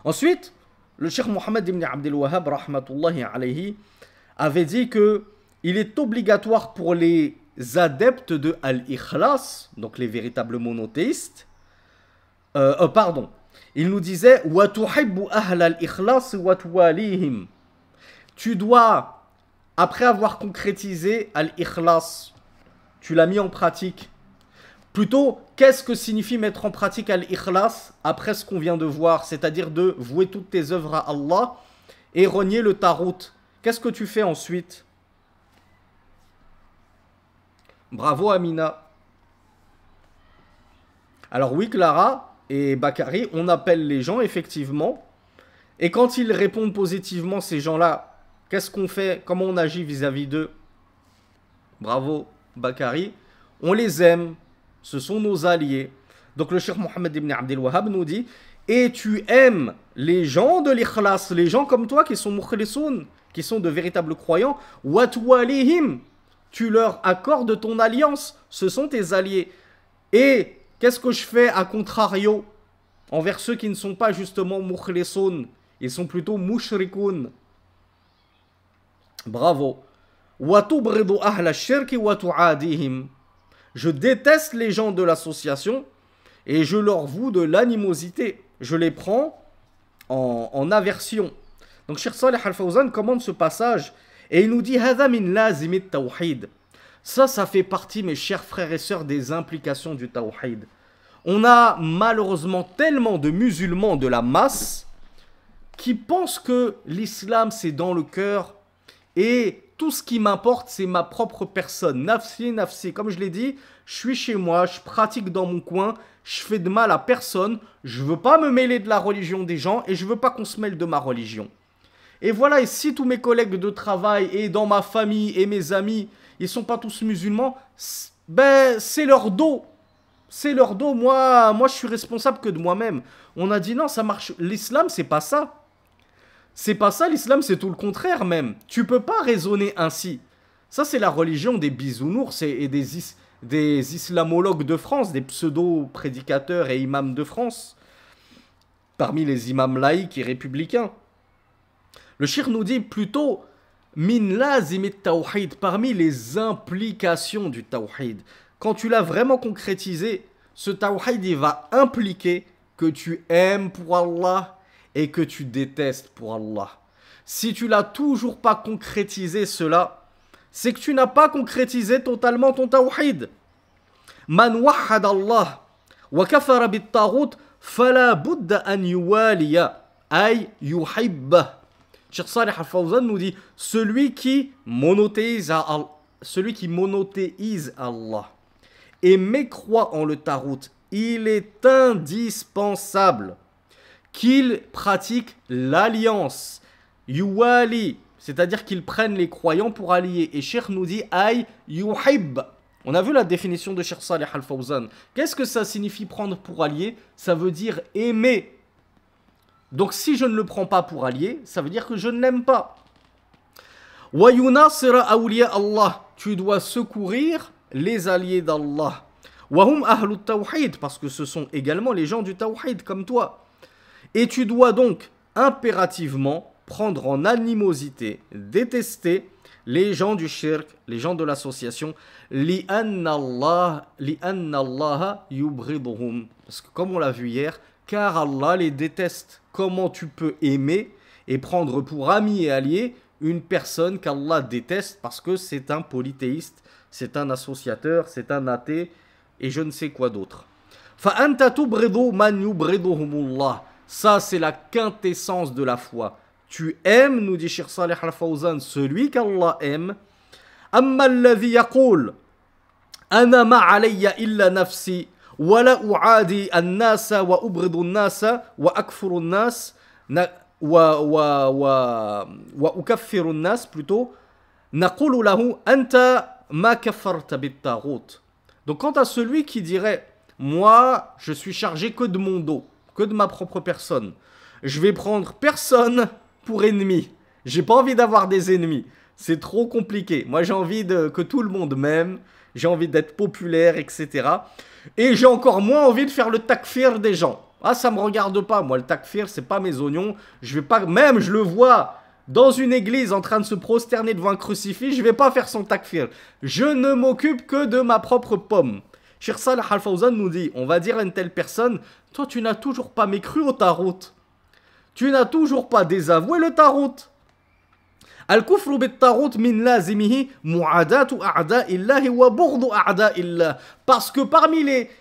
Ensuite, le Cheikh Mohammed ibn Abdel Wahhab, rahmatullahi alayhi, avait dit que il est obligatoire pour les adeptes de Al-Ikhlas, donc les véritables monothéistes, il nous disait wa tuhibbu ahl al-ikhlas wa tuwalihim. Tu dois, après avoir concrétisé Al-Ikhlas, tu l'as mis en pratique. Plutôt, qu'est-ce que signifie mettre en pratique Al-Ikhlas après ce qu'on vient de voir, c'est-à-dire de vouer toutes tes œuvres à Allah et renier le tarout. Qu'est-ce que tu fais ensuite? Bravo Amina. Alors oui, Clara et Bakary, on appelle les gens effectivement, et quand ils répondent positivement, ces gens-là, qu'est-ce qu'on fait? Comment on agit vis-à-vis d'eux? Bravo Bakary. On les aime. Ce sont nos alliés. Donc le Cheikh Mohammed ibn Abdel Wahhab nous dit, et tu aimes les gens de l'ikhlas, les gens comme toi qui sont mukhlisoun, qui sont de véritables croyants, wa tuwalihim, tu leur accordes ton alliance, ce sont tes alliés. Et qu'est-ce que je fais à contrario envers ceux qui ne sont pas justement mukhlisoun, ils sont plutôt mushrikoun? Bravo. Wa tubridu ahla shirki wa tu'adihim. Je déteste les gens de l'association et je leur voue de l'animosité. Je les prends en aversion. Donc Cheikh Saleh Al-Fawzan commande ce passage et il nous dit Hadha min lazimit tawhid. Ça fait partie, mes chers frères et sœurs, des implications du tawhid. On a malheureusement tellement de musulmans de la masse qui pense que l'islam c'est dans le cœur et tout ce qui m'importe c'est ma propre personne. Nafsi, nafsi. Comme je l'ai dit, je suis chez moi, je pratique dans mon coin, je fais de mal à personne, je veux pas me mêler de la religion des gens et je veux pas qu'on se mêle de ma religion. Et voilà, et si tous mes collègues de travail et dans ma famille et mes amis, ils sont pas tous musulmans, ben c'est leur dos. C'est leur dos, moi je suis responsable que de moi-même. On a dit non, ça marche. L'islam, c'est pas ça. C'est pas ça, l'islam, c'est tout le contraire même. Tu peux pas raisonner ainsi. Ça, c'est la religion des bisounours et des islamologues de France, des pseudo-prédicateurs et imams de France, parmi les imams laïcs et républicains. Le shir nous dit plutôt min lazim tawhid, parmi les implications du tawhid. Quand tu l'as vraiment concrétisé, ce tawhid il va impliquer que tu aimes pour Allah et que tu détestes pour Allah. Si tu l'as toujours pas concrétisé cela, c'est que tu n'as pas concrétisé totalement ton tawhid. Man wahhad Allah wa kafara bit taghut fala budda an yuwaliya ay yuhibbah. Cheikh Salih Al-Fawzan nous dit celui qui monothéise Allah et mécroit en le tarout, il est indispensable qu'il pratique l'alliance. Yuwali, c'est-à-dire qu'ils prennent les croyants pour allier. Et Cheikh nous dit ay yuhib. On a vu la définition de Cheikh Salih Al-Fawzan. Qu'est-ce que ça signifie prendre pour allier? Ça veut dire aimer. Donc si je ne le prends pas pour allié, ça veut dire que je ne l'aime pas. Wa yunasira awliya Allah. Tu dois secourir les alliés d'Allah. Wa hum ahlu tawhid, parce que ce sont également les gens du tawhid comme toi. Et tu dois donc impérativement prendre en animosité, détester les gens du shirk, les gens de l'association, li'anna Allah yubriduhum. Parce que comme on l'a vu hier, car Allah les déteste. Comment tu peux aimer et prendre pour ami et allié une personne qu'Allah déteste parce que c'est un polythéiste, c'est un associateur, c'est un athée et je ne sais quoi d'autre. فَأَنْتَ تُبْرِضُ مَنْ يُبْرِضُهُمُ اللَّهِ. Ça c'est la quintessence de la foi. Tu aimes, nous dit Cheikh Salih Al-Fawzan, celui qu'Allah aime. أَمَّا الَّذِي يَقُولُ أَنَا مَا عَلَيَّ إِلَّا نَفْسِي ولا أعادي الناس وأبغض الناس وأكفر الناس وأكفر الناس plutôt نقول له أنت ما كفرت بالطاغوت. Donc quant à celui qui dirait moi je suis chargé que de mon dos, que de ma propre personne, je vais prendre personne pour ennemi, j'ai pas envie d'avoir des ennemis, c'est trop compliqué, moi j'ai envie que tout le monde m'aime, j'ai envie d'être populaire, etc. Et j'ai encore moins envie de faire le takfir des gens. Ah, ça me regarde pas. Moi, le takfir, c'est pas mes oignons. Je vais pas... Même, je le vois dans une église en train de se prosterner devant un crucifix. Je vais pas faire son takfir. Je ne m'occupe que de ma propre pomme. Cheikh Salih Al-Fawzan nous dit, on va dire à une telle personne, toi, tu n'as toujours pas mécru au tarout. Tu n'as toujours pas désavoué le tarout. Al-kufru bit-tarout min lazimihi mu'adatu a'da'illahi wa bughdu a'da'illah. Parce que parmi les,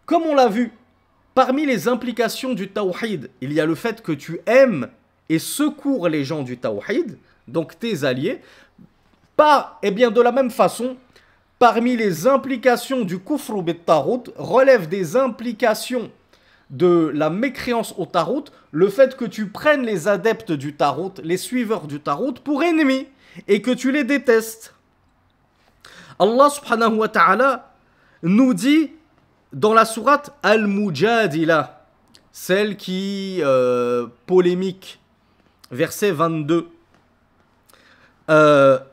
comme on l'a vu, parmi les implications du tawhid, il y a le fait que tu aimes et secours les gens du tawhid, donc tes alliés. Et bien de la même façon, parmi les implications du kufru bit-tarout relève des implications de la mécréance au tarout, le fait que tu prennes les adeptes du tarout, les suiveurs du tarout pour ennemis et que tu les détestes. Allah subhanahu wa ta'ala nous dit dans la sourate Al-Mujadila, celle qui polémique, verset 22.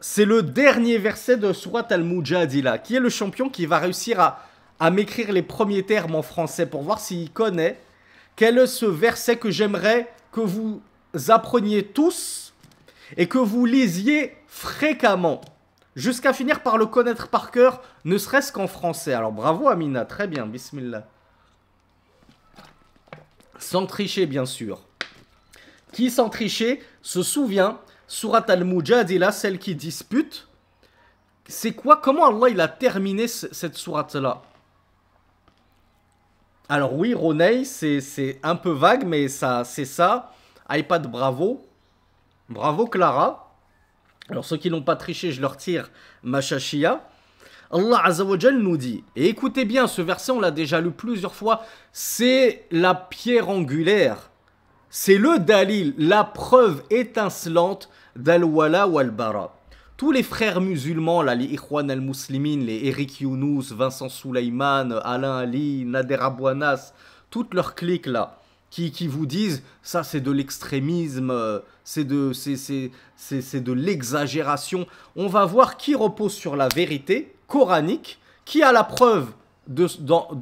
C'est le dernier verset de sourate Al-Mujadila, qui est le champion qui va réussir à m'écrire les premiers termes en français pour voir s'il connaît. Quel est ce verset que j'aimerais que vous appreniez tous et que vous lisiez fréquemment jusqu'à finir par le connaître par cœur, ne serait-ce qu'en français. Alors bravo Amina, très bien, bismillah. Sans tricher bien sûr. Qui sans tricher se souvient, Surat Al-Mujadila, celle qui dispute, c'est quoi, comment Allah il a terminé cette sourate-là? Alors oui, Roney, c'est un peu vague, mais ça, c'est ça. iPad Bravo. Bravo Clara. Alors ceux qui n'ont pas triché, je leur tire ma chachia. Allah Azza wa Jal nous dit, et écoutez bien, ce verset on l'a déjà lu plusieurs fois, c'est la pierre angulaire, c'est le dalil, la preuve étincelante d'al-wala wal-bara. Tous les frères musulmans, là, les Ikhwan al-Muslimin, les Eric Younous, Vincent Souleyman, Alain Ali, Nader Abouanas, toute leur clique là, qui vous disent ça c'est de l'extrémisme, c'est de l'exagération. On va voir qui repose sur la vérité coranique, qui a la preuve de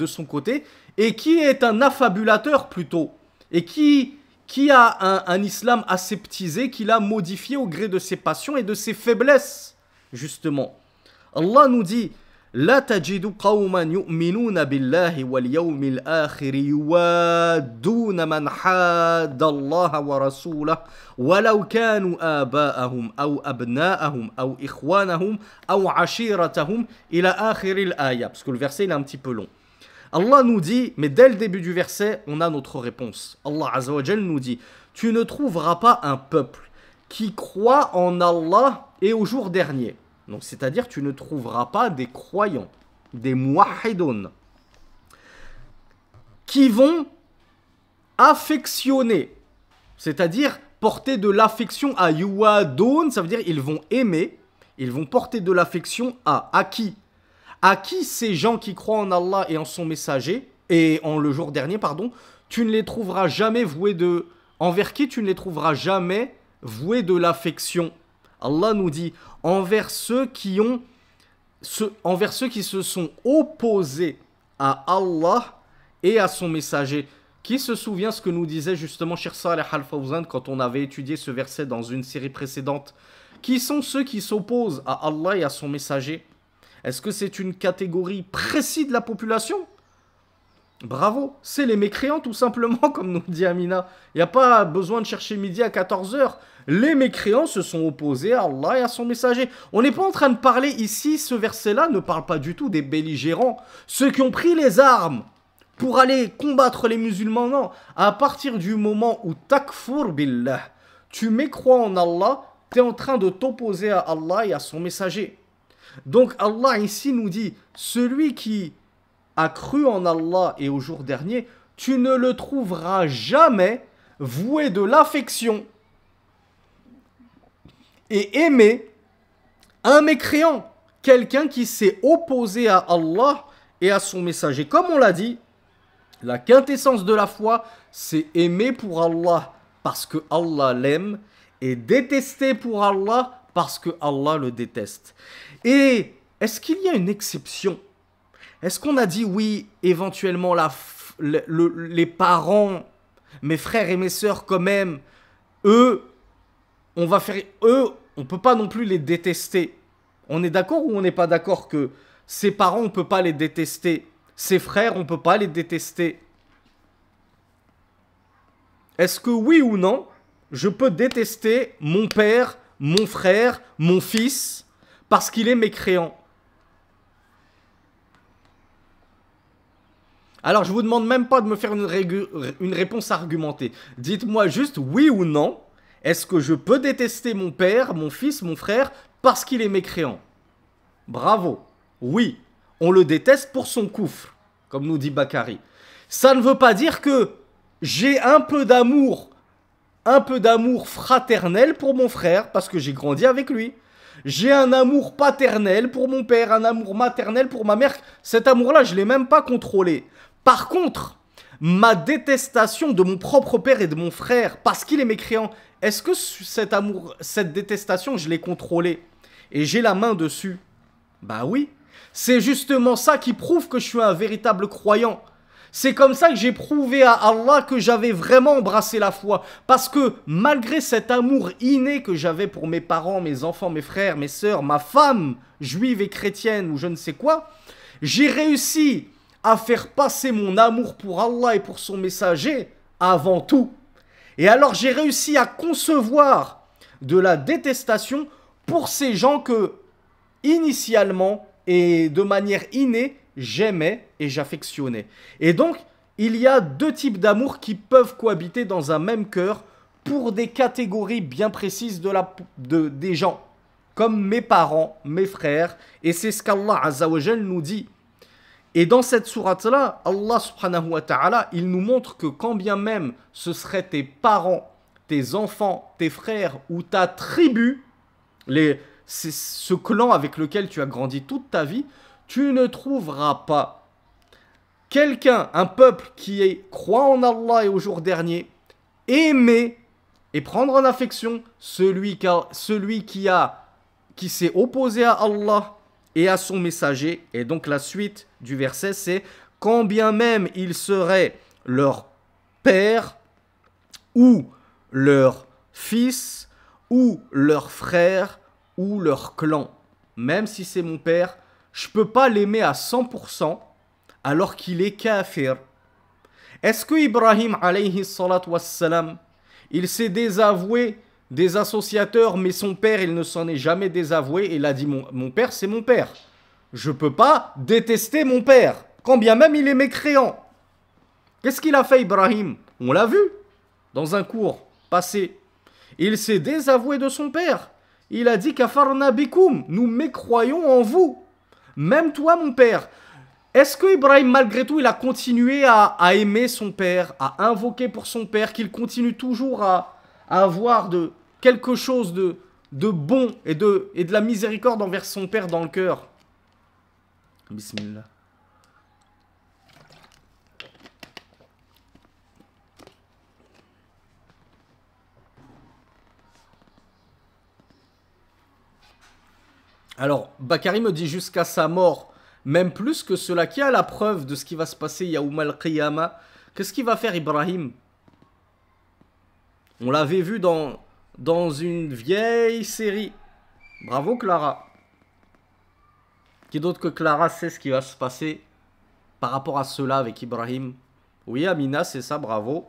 son côté, et qui est un affabulateur plutôt, et qui a un islam aseptisé, qu'il a modifié au gré de ses passions et de ses faiblesses, justement. Allah nous dit La tajidu qawman yu'minuna billahi wal yawmil akhir yuwadduna man hadda Allah wa rasulahu walau kanu aba'ahum aw abna'ahum aw ikhwanahum aw ashiratahum ila akhiril aya. Parce que le verset il est un petit peu long. Allah nous dit, mais dès le début du verset, on a notre réponse. Allah Azza wa Jal nous dit, tu ne trouveras pas un peuple qui croit en Allah et au jour dernier. Donc, c'est-à-dire, tu ne trouveras pas des croyants, des muwahhidoun, qui vont affectionner, c'est-à-dire porter de l'affection à yuwadoun, ça veut dire ils vont aimer, ils vont porter de l'affection à qui? À qui ces gens qui croient en Allah et en son messager, et en le jour dernier, pardon, tu ne les trouveras jamais voués de... Envers qui tu ne les trouveras jamais voués de l'affection? Allah nous dit, envers ceux qui se sont opposés à Allah et à son messager. Qui se souvient ce que nous disait justement Cheikh Saleh Al-Fawzan quand on avait étudié ce verset dans une série précédente? Qui sont ceux qui s'opposent à Allah et à son messager? Est-ce que c'est une catégorie précise de la population? Bravo, c'est les mécréants tout simplement, comme nous dit Amina. Il n'y a pas besoin de chercher midi à 14h. Les mécréants se sont opposés à Allah et à son messager. On n'est pas en train de parler ici, ce verset-là ne parle pas du tout des belligérants. Ceux qui ont pris les armes pour aller combattre les musulmans, non. À partir du moment où takfur billah, tu mécrois en Allah, tu es en train de t'opposer à Allah et à son messager. Donc Allah ici nous dit, celui qui a cru en Allah et au jour dernier, tu ne le trouveras jamais voué de l'affection et aimer un mécréant, quelqu'un qui s'est opposé à Allah et à son messager. Comme on l'a dit, la quintessence de la foi, c'est aimer pour Allah parce que Allah l'aime et détester pour Allah parce que Allah le déteste. Et est-ce qu'il y a une exception? Est-ce qu'on a dit oui, éventuellement les parents, mes frères et mes sœurs quand même, eux, on ne peut pas non plus les détester. On est d'accord ou on n'est pas d'accord que ses parents, on ne peut pas les détester, ses frères, on ne peut pas les détester? Est-ce que oui ou non, je peux détester mon père, mon frère, mon fils, parce qu'il est mécréant? Alors, je vous demande même pas de me faire une réponse argumentée. Dites-moi juste oui ou non. Est-ce que je peux détester mon père, mon fils, mon frère parce qu'il est mécréant? Bravo. Oui, on le déteste pour son koufr, comme nous dit Bakary. Ça ne veut pas dire que j'ai un peu d'amour fraternel pour mon frère parce que j'ai grandi avec lui. J'ai un amour paternel pour mon père, un amour maternel pour ma mère. Cet amour-là, je ne l'ai même pas contrôlé. Par contre, ma détestation de mon propre père et de mon frère, parce qu'il est mécréant, est-ce que cet amour, cette détestation, je l'ai contrôlée et j'ai la main dessus? Bah oui. C'est justement ça qui prouve que je suis un véritable croyant. C'est comme ça que j'ai prouvé à Allah que j'avais vraiment embrassé la foi. Parce que malgré cet amour inné que j'avais pour mes parents, mes enfants, mes frères, mes sœurs, ma femme, juive et chrétienne ou je ne sais quoi, j'ai réussi à faire passer mon amour pour Allah et pour son messager avant tout. Et alors j'ai réussi à concevoir de la détestation pour ces gens que, initialement et de manière innée, j'aimais et j'affectionnais. Et donc, il y a deux types d'amour qui peuvent cohabiter dans un même cœur pour des catégories bien précises des gens, comme mes parents, mes frères, et c'est ce qu'Allah Azza wa Jal nous dit. Et dans cette sourate-là, Allah subhanahu wa ta'ala, il nous montre que quand bien même ce seraient tes parents, tes enfants, tes frères ou ta tribu, c'est ce clan avec lequel tu as grandi toute ta vie, tu ne trouveras pas quelqu'un, un peuple croit en Allah et au jour dernier, aimer et prendre en affection celui qui s'est opposé à Allah et à son messager. Et donc la suite du verset, c'est quand bien même il serait leur père ou leur fils ou leur frère ou leur clan. Même si c'est mon père, je ne peux pas l'aimer à 100% alors qu'il est kafir. Est-ce que Ibrahim alayhi salatu wassalam, il s'est désavoué des associateurs, mais son père, il ne s'en est jamais désavoué. Il a dit, mon père, c'est mon père. Je ne peux pas détester mon père, quand bien même il est mécréant. Qu'est-ce qu'il a fait, Ibrahim? On l'a vu dans un cours passé. Il s'est désavoué de son père. Il a dit, kafarna bikum, nous mécroyons en vous. Même toi, mon père. Est-ce que Ibrahim, malgré tout, il a continué à aimer son père, à invoquer pour son père, qu'il continue toujours à avoir quelque chose de bon et de la miséricorde envers son père dans le cœur? Bismillah. Alors, Bakari me dit jusqu'à sa mort, même plus que cela, qui a la preuve de ce qui va se passer Yaoum al-Qiyamah. Qu'est-ce qu'il va faire Ibrahim? On l'avait vu dans une vieille série. Bravo Clara. Qui d'autre que Clara sait ce qui va se passer par rapport à cela avec Ibrahim? Oui, Amina, c'est ça, bravo.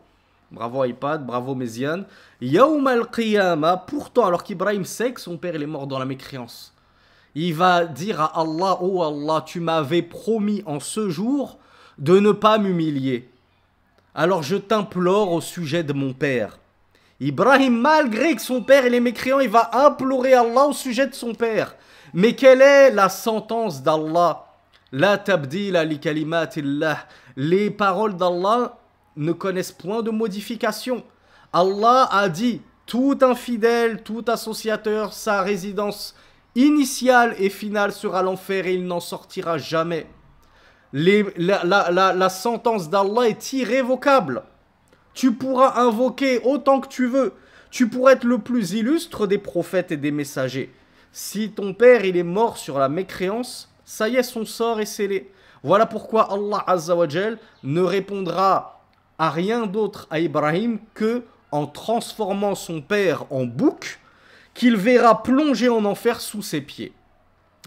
Bravo iPad, bravo Méziane. Yaoum al-Qiyamah, pourtant, alors qu'Ibrahim sait que son père il est mort dans la mécréance, il va dire à Allah, oh Allah, tu m'avais promis en ce jour de ne pas m'humilier. Alors je t'implore au sujet de mon père. Ibrahim, malgré que son père il est mécréant, il va implorer Allah au sujet de son père. Mais quelle est la sentence d'Allah? La tabdila li kalimatillah. Les paroles d'Allah ne connaissent point de modification. Allah a dit, tout infidèle, tout associateur, sa résidence initiale et finale sera l'enfer et il n'en sortira jamais. La sentence d'Allah est irrévocable. Tu pourras invoquer autant que tu veux. Tu pourrais être le plus illustre des prophètes et des messagers. Si ton père il est mort sur la mécréance, ça y est, son sort est scellé. Voilà pourquoi Allah Azza wa Jal ne répondra à rien d'autre à Ibrahim que en transformant son père en bouc qu'il verra plonger en enfer sous ses pieds.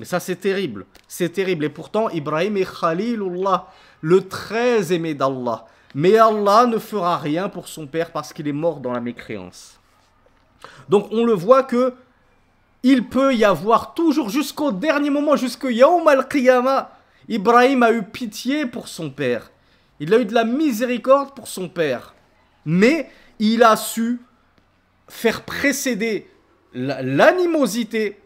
Et ça c'est terrible. C'est terrible. Et pourtant Ibrahim est Khalilullah, le très aimé d'Allah. Mais Allah ne fera rien pour son père parce qu'il est mort dans la mécréance. Donc on le voit que il peut y avoir toujours jusqu'au dernier moment, jusqu'au Yaoum al-Qiyamah, Ibrahim a eu pitié pour son père. Il a eu de la miséricorde pour son père. Mais il a su faire précéder l'animosité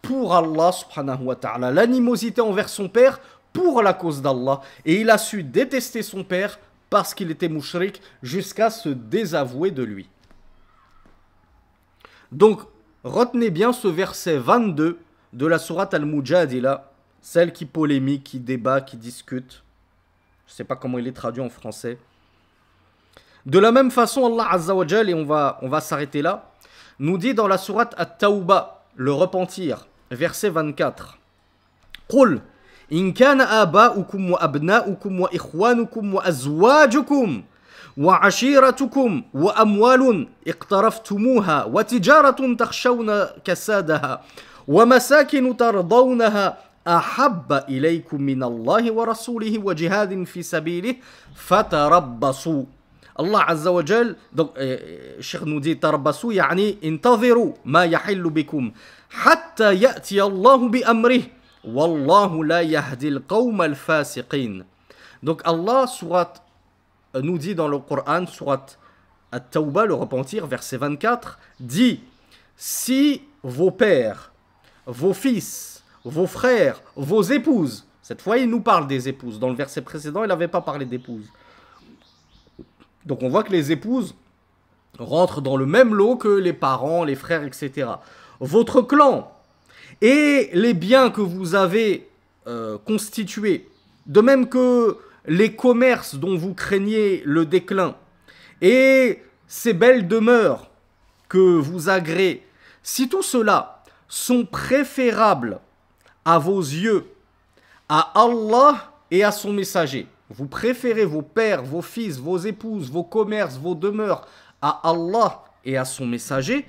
pour Allah subhanahu wa ta'ala, l'animosité envers son père pour la cause d'Allah. Et il a su détester son père parce qu'il était mouchrik jusqu'à se désavouer de lui. Donc, retenez bien ce verset 22 de la sourate Al-Mujadila, celle qui polémique, qui débat, qui discute. Je ne sais pas comment il est traduit en français. De la même façon, Allah Azza wa Jal, et on va s'arrêter là, nous dit dans la sourate At-Tawba, le repentir, verset 24. Qul in kana aba'ukum wa abna'ukum wa ikhwanukum wa azwajukum wa ashiratukum wa amwalun iqtaraftumuha wa tijaratun takhshawna kasadaha wa masakinu tardawnaha ahabba ilaykum min Allahi wa rasulihi wa jihadin fi sabilihi fatarabbasu. Allah Azza wa Jal, donc, Cheikh nous dit tarabbasu, yani intadhiru ma yahillu bikum hatta ya'ti Allahu bi amrih wallahu la yahdi al-qawma al-fasiqin. Donc Allah nous dit dans le Coran, surat At-Tawbah, le repentir, verset 24, dit: si vos pères, vos fils, vos frères, vos épouses, cette fois il nous parle des épouses, dans le verset précédent il n'avait pas parlé d'épouses. Donc on voit que les épouses rentrent dans le même lot que les parents, les frères, etc. Votre clan et les biens que vous avez constitués, de même que les commerces dont vous craignez le déclin, et ces belles demeures que vous agréez, si tout cela sont préférables à vos yeux, à Allah et à son messager, vous préférez vos pères, vos fils, vos épouses, vos commerces, vos demeures à Allah et à son messager,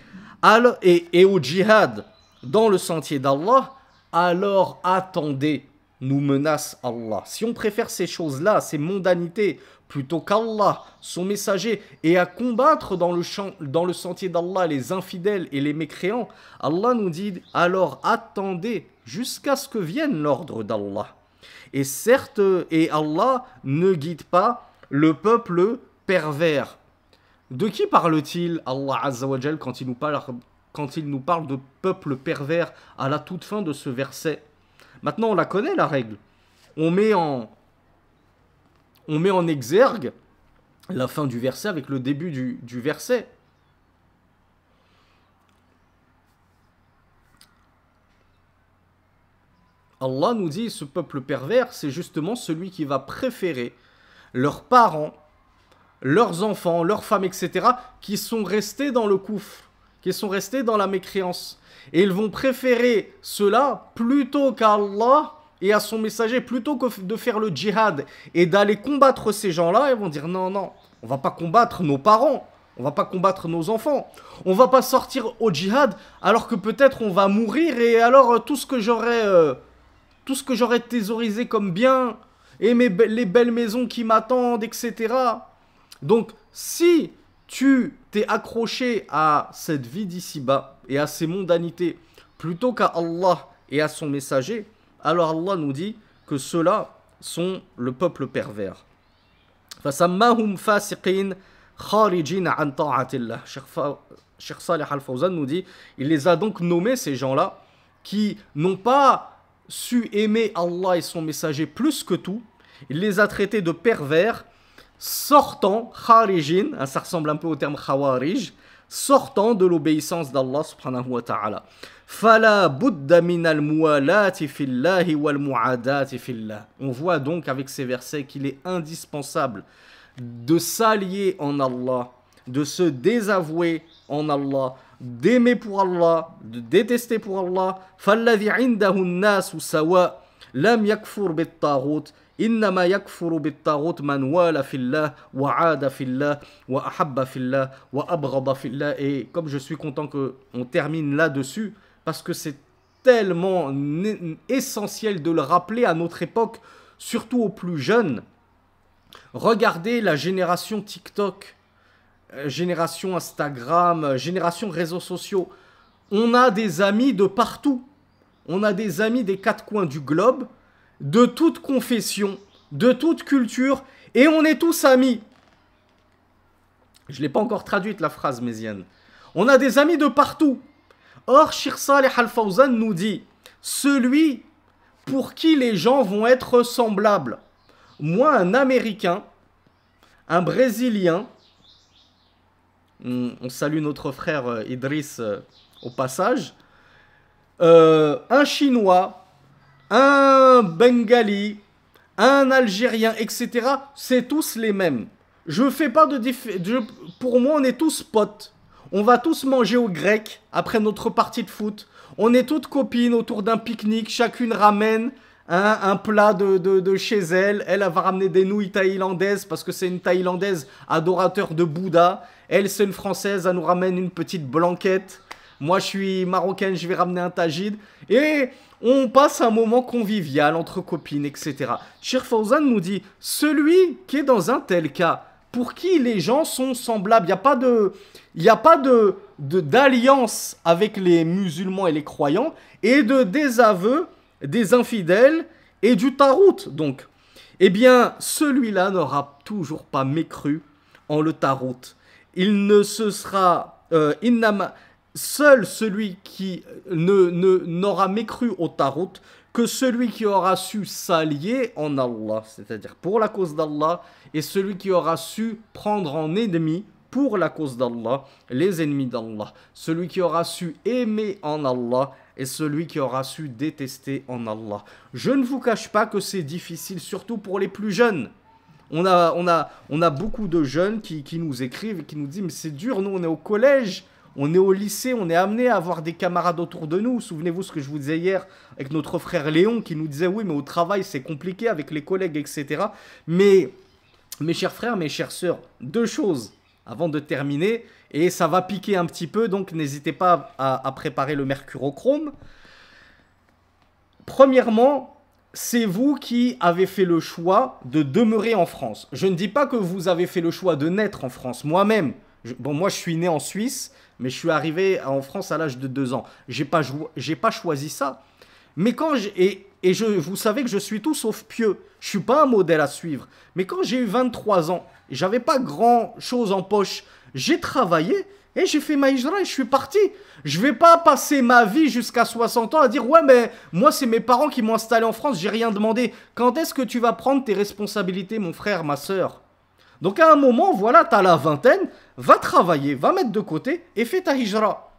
et au djihad dans le sentier d'Allah, alors attendez, nous menace Allah. Si on préfère ces choses-là, ces mondanités, plutôt qu'Allah, son messager, et à combattre dans le sentier d'Allah les infidèles et les mécréants, Allah nous dit, alors attendez jusqu'à ce que vienne l'ordre d'Allah. Et certes, et Allah ne guide pas le peuple pervers. De qui parle-t-il, Allah Azza wa Jal, quand il nous parle de peuple pervers à la toute fin de ce verset? Maintenant, on la connaît, la règle. On met en exergue la fin du verset avec le début du verset. Allah nous dit, ce peuple pervers, c'est justement celui qui va préférer leurs parents, leurs enfants, leurs femmes, etc., qui sont restés dans le koufr, qui sont restés dans la mécréance. Et ils vont préférer cela plutôt qu'à Allah et à son messager, plutôt que de faire le djihad et d'aller combattre ces gens-là. Ils vont dire non, non, on va pas combattre nos parents, on va pas combattre nos enfants, on va pas sortir au djihad alors que peut-être on va mourir et alors tout ce que j'aurais thésaurisé comme bien et les belles maisons qui m'attendent, etc. Donc, si tu t'es accroché à cette vie d'ici-bas et à ces mondanités plutôt qu'à Allah et à son messager, alors Allah nous dit que ceux-là sont le peuple pervers. فَسَمَّاهُمْ فَاسِقِينَ خَارِجِينَ عَنْ طَاعَةِ اللَّهِ. Cheikh Salih Al-Fawzan nous dit, il les a donc nommés, ces gens-là, qui n'ont pas su aimer Allah et son messager plus que tout. Il les a traités de pervers, sortant, kharijin, ça ressemble un peu au terme khawarij, sortant de l'obéissance d'Allah subhanahu wa ta'ala. Fala budda min al-muwalati fillahi wal mu'adati fillah. On voit donc avec ces versets qu'il est indispensable de s'allier en Allah, de se désavouer en Allah, d'aimer pour Allah, de détester pour Allah. Falladhi indahu an-nasu sawa lam yakfur bit-taghut. إنما يكفر بالطاغوت من والى في الله وعاد في الله وأحب في الله وأبغض في الله. Et comme je suis content qu'on termine là-dessus, parce que c'est tellement essentiel de le rappeler à notre époque, surtout aux plus jeunes. Regardez la génération TikTok, génération Instagram, génération réseaux sociaux. On a des amis de partout. On a des amis des quatre coins du globe, de toute confession, de toute culture, et on est tous amis. Je ne l'ai pas encore traduite la phrase, Méziane. On a des amis de partout. Or, Cheikh Salih Al-Fawzan nous dit, celui pour qui les gens vont être semblables. Moi, un Américain, un Brésilien, on salue notre frère Idriss au passage, un Chinois, un Bengali, un Algérien, etc. C'est tous les mêmes. Je fais pas de pour moi, on est tous potes. On va tous manger au grec après notre partie de foot. On est toutes copines autour d'un pique-nique. Chacune ramène un plat de chez elle. Elle va ramener des nouilles thaïlandaises parce que c'est une Thaïlandaise adorateur de Bouddha. Elle, c'est une Française, elle nous ramène une petite blanquette. Moi, je suis marocaine, je vais ramener un tajid. Et on passe un moment convivial entre copines, etc. Cheikh Fawzan nous dit, celui qui est dans un tel cas, pour qui les gens sont semblables, il n'y a pas d'alliance avec les musulmans et les croyants, et de désaveu des infidèles et du tarout, donc. Eh bien, celui-là n'aura toujours pas mécru en le tarout. il ne se sera seul celui qui n'aura mécru au Tarot que celui qui aura su s'allier en Allah, c'est-à-dire pour la cause d'Allah, et celui qui aura su prendre en ennemi pour la cause d'Allah les ennemis d'Allah, celui qui aura su aimer en Allah et celui qui aura su détester en Allah. Je ne vous cache pas que c'est difficile, surtout pour les plus jeunes. On a beaucoup de jeunes qui nous écrivent et qui nous disent « Mais c'est dur, nous on est au collège, on est au lycée, on est amené à avoir des camarades autour de nous. » Souvenez-vous ce que je vous disais hier avec notre frère Léon qui nous disait « Oui, mais au travail c'est compliqué avec les collègues, etc. » Mais mes chers frères, mes chères sœurs, deux choses avant de terminer, et ça va piquer un petit peu, donc n'hésitez pas à préparer le mercurochrome. Premièrement, c'est vous qui avez fait le choix de demeurer en France. Je ne dis pas que vous avez fait le choix de naître en France. Moi-même, moi je suis né en Suisse, mais je suis arrivé en France à l'âge de 2 ans. J'ai pas choisi ça. Mais quand vous savez que je suis tout sauf pieux. Je suis pas un modèle à suivre. Mais quand j'ai eu 23 ans, j'avais pas grand chose en poche. J'ai travaillé et j'ai fait ma hijra et je suis parti. Je vais pas passer ma vie jusqu'à 60 ans à dire « Ouais, mais moi, c'est mes parents qui m'ont installé en France, j'ai rien demandé. » Quand est-ce que tu vas prendre tes responsabilités, mon frère, ma soeur? Donc à un moment, voilà, tu as la vingtaine, va travailler, va mettre de côté et fais ta hijra.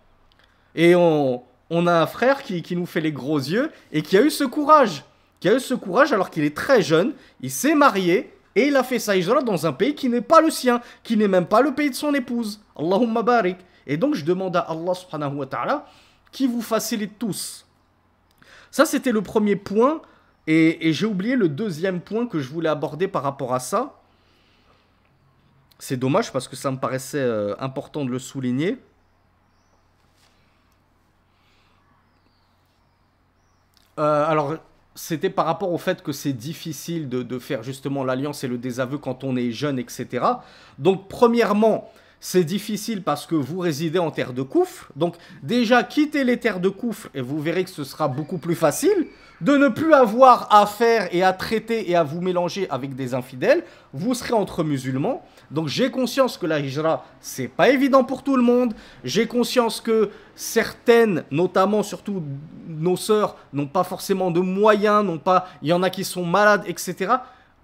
Et on a un frère qui nous fait les gros yeux et qui a eu ce courage. Qui a eu ce courage alors qu'il est très jeune, il s'est marié et il a fait sa hijra dans un pays qui n'est pas le sien, qui n'est même pas le pays de son épouse. Allahumma barik. Et donc je demande à Allah subhanahu wa ta'ala qui vous facilite tous. Ça c'était le premier point et j'ai oublié le deuxième point que je voulais aborder par rapport à ça. C'est dommage parce que ça me paraissait important de le souligner. Alors, c'était par rapport au fait que c'est difficile de faire justement l'alliance et le désaveu quand on est jeune, etc. Donc, premièrement, c'est difficile parce que vous résidez en terre de Koufr. Donc, déjà, quittez les terres de Koufr et vous verrez que ce sera beaucoup plus facile de ne plus avoir à faire et à traiter et à vous mélanger avec des infidèles. Vous serez entre musulmans. Donc j'ai conscience que la hijra, c'est pas évident pour tout le monde. J'ai conscience que certaines, notamment surtout nos sœurs, n'ont pas forcément de moyens, il y en a qui sont malades, etc.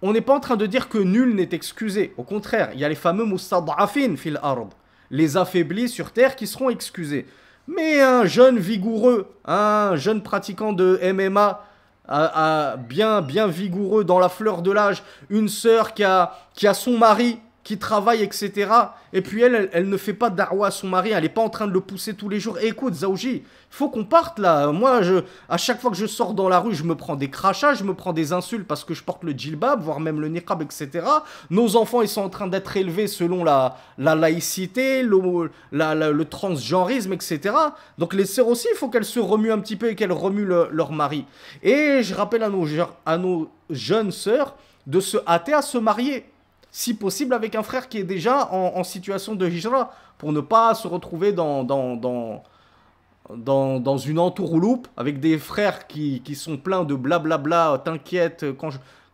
On n'est pas en train de dire que nul n'est excusé. Au contraire, il y a les fameux mustad'afin fil ard, les affaiblis sur terre qui seront excusés. Mais un jeune vigoureux, un jeune pratiquant de MMA, bien vigoureux dans la fleur de l'âge, une sœur qui a son mari, qui travaille, etc. Et puis elle ne fait pas de da'wa à son mari, elle n'est pas en train de le pousser tous les jours. Et écoute, Zaouji, il faut qu'on parte là. Moi, à chaque fois que je sors dans la rue, je me prends des crachats, je me prends des insultes parce que je porte le djilbab, voire même le niqab, etc. Nos enfants, ils sont en train d'être élevés selon la laïcité, le transgenrisme, etc. Donc les sœurs aussi, il faut qu'elles se remuent un petit peu et qu'elles remuent leur mari. Et je rappelle à nos jeunes sœurs de se hâter à se marier. Si possible avec un frère qui est déjà en situation de hijra, pour ne pas se retrouver dans une entourloupe avec des frères qui sont pleins de blablabla, t'inquiète,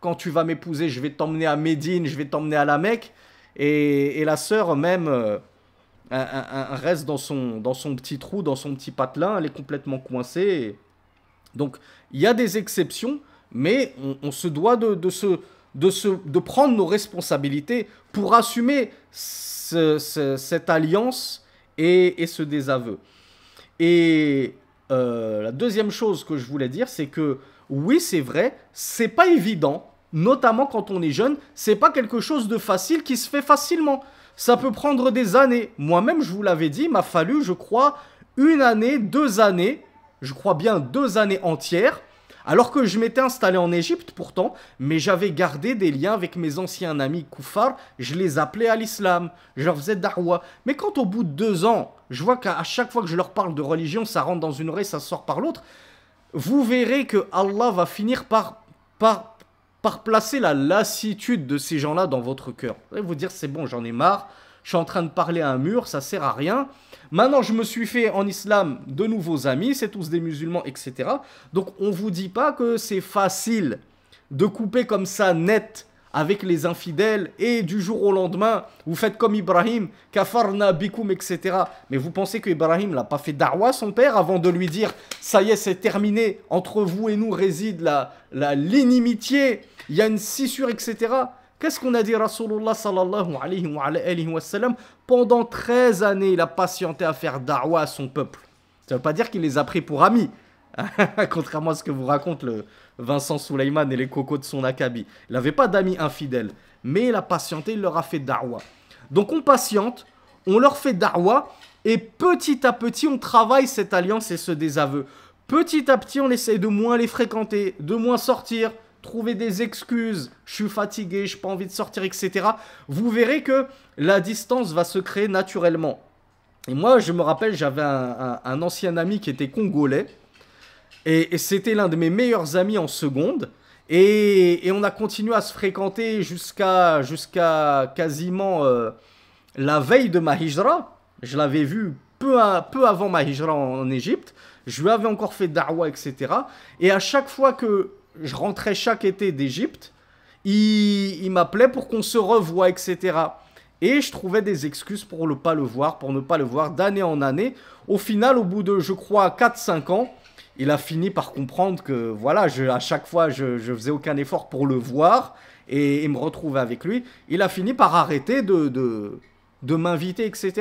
quand tu vas m'épouser, je vais t'emmener à Médine, je vais t'emmener à la Mecque, et la sœur même reste dans son petit trou, dans son petit patelin, elle est complètement coincée. Donc il y a des exceptions, mais on se doit de prendre nos responsabilités pour assumer cette alliance et ce désaveu. Et la deuxième chose que je voulais dire, c'est que oui, c'est vrai, c'est pas évident, notamment quand on est jeune, c'est pas quelque chose de facile qui se fait facilement. Ça peut prendre des années. Moi-même, je vous l'avais dit, il m'a fallu, je crois, 1 année, 2 années, je crois bien 2 années entières, alors que je m'étais installé en Égypte pourtant, mais j'avais gardé des liens avec mes anciens amis koufars, je les appelais à l'islam, je leur faisais da'wa. Mais quand au bout de 2 ans, je vois qu'à chaque fois que je leur parle de religion, ça rentre dans une oreille, ça sort par l'autre, vous verrez que Allah va finir par placer la lassitude de ces gens-là dans votre cœur. Vous allez vous dire, c'est bon, j'en ai marre, je suis en train de parler à un mur, ça sert à rien. Maintenant, je me suis fait en islam de nouveaux amis, c'est tous des musulmans, etc. Donc, on ne vous dit pas que c'est facile de couper comme ça net avec les infidèles, et du jour au lendemain, vous faites comme Ibrahim, kafarna bikoum, etc. Mais vous pensez que Ibrahim n'a pas fait da'wa son père avant de lui dire, ça y est, c'est terminé, entre vous et nous réside l'inimitié, il y a une scissure, etc. Qu'est-ce qu'on a dit Rasulullah sallallahu alayhi wa sallam? Pendant 13 années, il a patienté à faire da'wa à son peuple. Ça ne veut pas dire qu'il les a pris pour amis. Contrairement à ce que vous raconte le Vincent Souleyman et les cocos de son acabit. Il n'avait pas d'amis infidèles. Mais il a patienté, il leur a fait da'wa. Donc on patiente, on leur fait da'wa, et petit à petit, on travaille cette alliance et ce désaveu. Petit à petit, on essaye de moins les fréquenter, de moins sortir, trouver des excuses, je suis fatigué, je n'ai pas envie de sortir, etc. Vous verrez que la distance va se créer naturellement. Et moi, je me rappelle, j'avais un ancien ami qui était congolais, et c'était l'un de mes meilleurs amis en seconde, et on a continué à se fréquenter jusqu'à quasiment la veille de ma hijra. Je l'avais vu peu avant ma hijra en Égypte, je lui avais encore fait da'wa, etc. Et à chaque fois que je rentrais chaque été d'Égypte, il m'appelait pour qu'on se revoie, etc. Et je trouvais des excuses pour ne pas le voir d'année en année. Au final, au bout de, je crois, 4-5 ans, il a fini par comprendre que, voilà, à chaque fois, je faisais aucun effort pour le voir et me retrouver avec lui. Il a fini par arrêter de m'inviter, etc.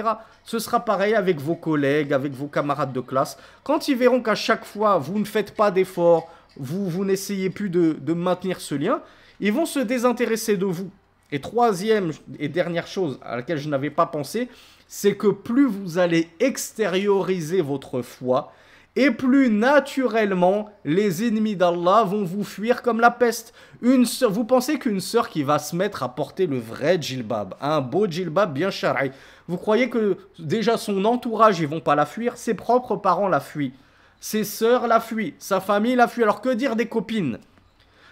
Ce sera pareil avec vos collègues, avec vos camarades de classe. Quand ils verront qu'à chaque fois, vous ne faites pas d'efforts, vous n'essayez plus de maintenir ce lien, ils vont se désintéresser de vous. Et troisième et dernière chose à laquelle je n'avais pas pensé, c'est que plus vous allez extérioriser votre foi, et plus naturellement, les ennemis d'Allah vont vous fuir comme la peste. Vous pensez qu'une sœur qui va se mettre à porter le vrai djilbab, un beau djilbab bien sharaï, vous croyez que déjà son entourage, ils vont pas la fuir? Ses propres parents la fuient. Ses sœurs la fuient. Sa famille la fuit. Alors que dire des copines?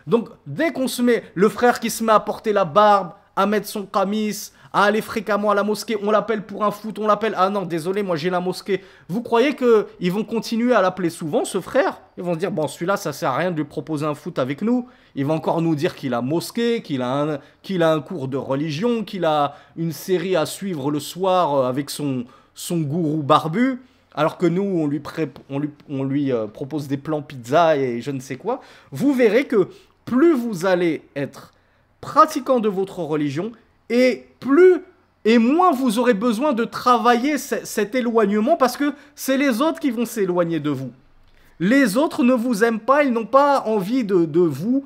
Donc, dès qu'on se met, le frère qui se met à porter la barbe, à mettre son qamis, à aller fréquemment à la mosquée, on l'appelle pour un foot, on l'appelle, ah non, désolé, moi j'ai la mosquée. Vous croyez qu'ils vont continuer à l'appeler souvent, ce frère? Ils vont se dire, bon, celui-là, ça sert à rien de lui proposer un foot avec nous. Il va encore nous dire qu'il a mosquée, qu'il a un cours de religion, qu'il a une série à suivre le soir avec son gourou barbu. Alors que nous, on lui propose des plans pizza et je ne sais quoi. Vous verrez que plus vous allez être pratiquant de votre religion, et moins vous aurez besoin de travailler cet éloignement, parce que c'est les autres qui vont s'éloigner de vous. Les autres ne vous aiment pas, ils n'ont pas envie de vous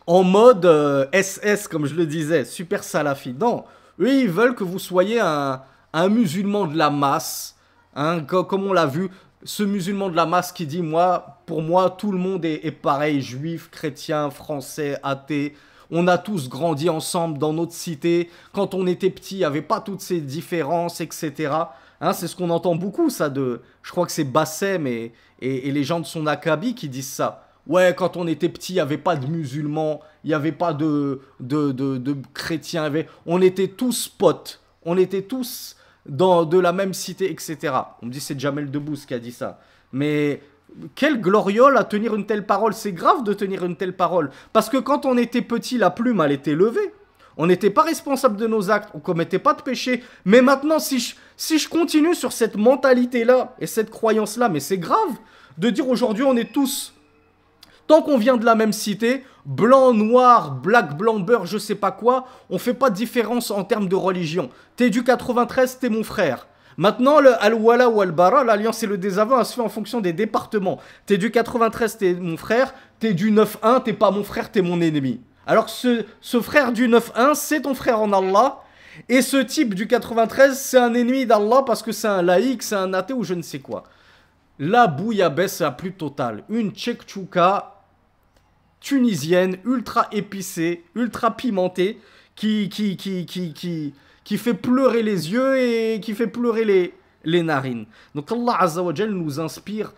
en mode SS, comme je le disais, super salafi. Non, eux, ils veulent que vous soyez un musulman de la masse, hein, comme on l'a vu, ce musulman de la masse qui dit, pour moi, tout le monde est pareil, juif, chrétien, français, athée. On a tous grandi ensemble dans notre cité. Quand on était petit, il n'y avait pas toutes ces différences, etc. Hein, c'est ce qu'on entend beaucoup, ça, je crois que c'est Bassem et les gens de son acabit qui disent ça. Ouais, quand on était petit, il n'y avait pas de musulmans, il n'y avait pas de chrétiens. On était tous potes. On était tous de la même cité, etc. On me dit c'est Jamel Debbouze qui a dit ça. Mais quelle gloriole à tenir une telle parole. C'est grave de tenir une telle parole. Parce que quand on était petit, la plume, elle était levée. On n'était pas responsable de nos actes. On ne commettait pas de péché. Mais maintenant, si je continue sur cette mentalité-là et cette croyance-là, mais c'est grave de dire aujourd'hui on est tous... Tant qu'on vient de la même cité, blanc, noir, black, blanc, beurre, je sais pas quoi, on fait pas de différence en termes de religion. T'es du 93, t'es mon frère. Maintenant, le Al-Wala ou Al-Bara, l'alliance et le désaveu, ça se fait en fonction des départements. T'es du 93, t'es mon frère. T'es du 9-1, t'es pas mon frère, t'es mon ennemi. Alors que ce frère du 9-1, c'est ton frère en Allah. Et ce type du 93, c'est un ennemi d'Allah parce que c'est un laïc, c'est un athée ou je ne sais quoi. La bouillabaisse la plus totale. Une tchèque-tchouka tunisienne, ultra épicée, ultra pimentée, qui fait pleurer les yeux et qui fait pleurer les narines. Donc Allah Azza wa Jal nous inspire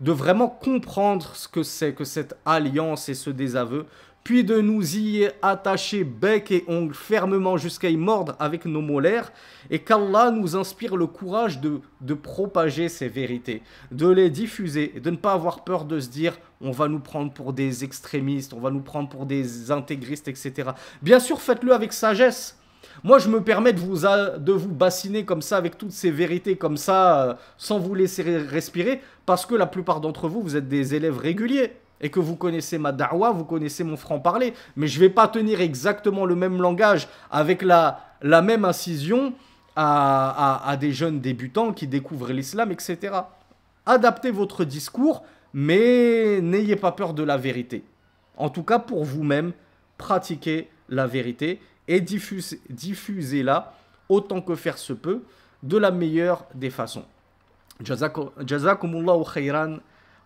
de vraiment comprendre ce que c'est que cette alliance et ce désaveu, puis de nous y attacher bec et ongles fermement jusqu'à y mordre avec nos molaires, et qu'Allah nous inspire le courage de propager ces vérités, de les diffuser, et de ne pas avoir peur de se dire on va nous prendre pour des extrémistes, on va nous prendre pour des intégristes, etc. Bien sûr, faites-le avec sagesse. Moi, je me permets de vous bassiner comme ça, avec toutes ces vérités comme ça, sans vous laisser respirer, parce que la plupart d'entre vous, vous êtes des élèves réguliers, et que vous connaissez ma da'wa, vous connaissez mon franc-parler. Mais je ne vais pas tenir exactement le même langage, avec la même incision, à des jeunes débutants qui découvrent l'islam, etc. Adaptez votre discours, mais n'ayez pas peur de la vérité. En tout cas, pour vous-même, pratiquez la vérité et diffusez-la autant que faire se peut, de la meilleure des façons. Jazakumullahu khayran.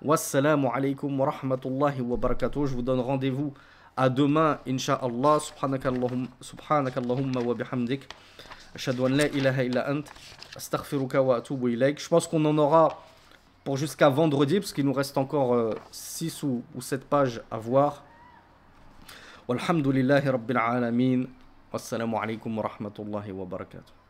Wassalamu alaikum wa rahmatullahi wa barakatuh. Je vous donne rendez-vous à demain, insha'Allah. Subhanakallahumma wa bihamdik. Ashhadu an la ilaha illa ant. Astaghfiruka wa atubu ilayk. Je pense qu'on en aura pour jusqu'à vendredi, parce qu'il nous reste encore 6 ou 7 pages à voir. Walhamdulillahi rabbil alamin. Wassalamu alaikum wa rahmatullahi wa barakatuh.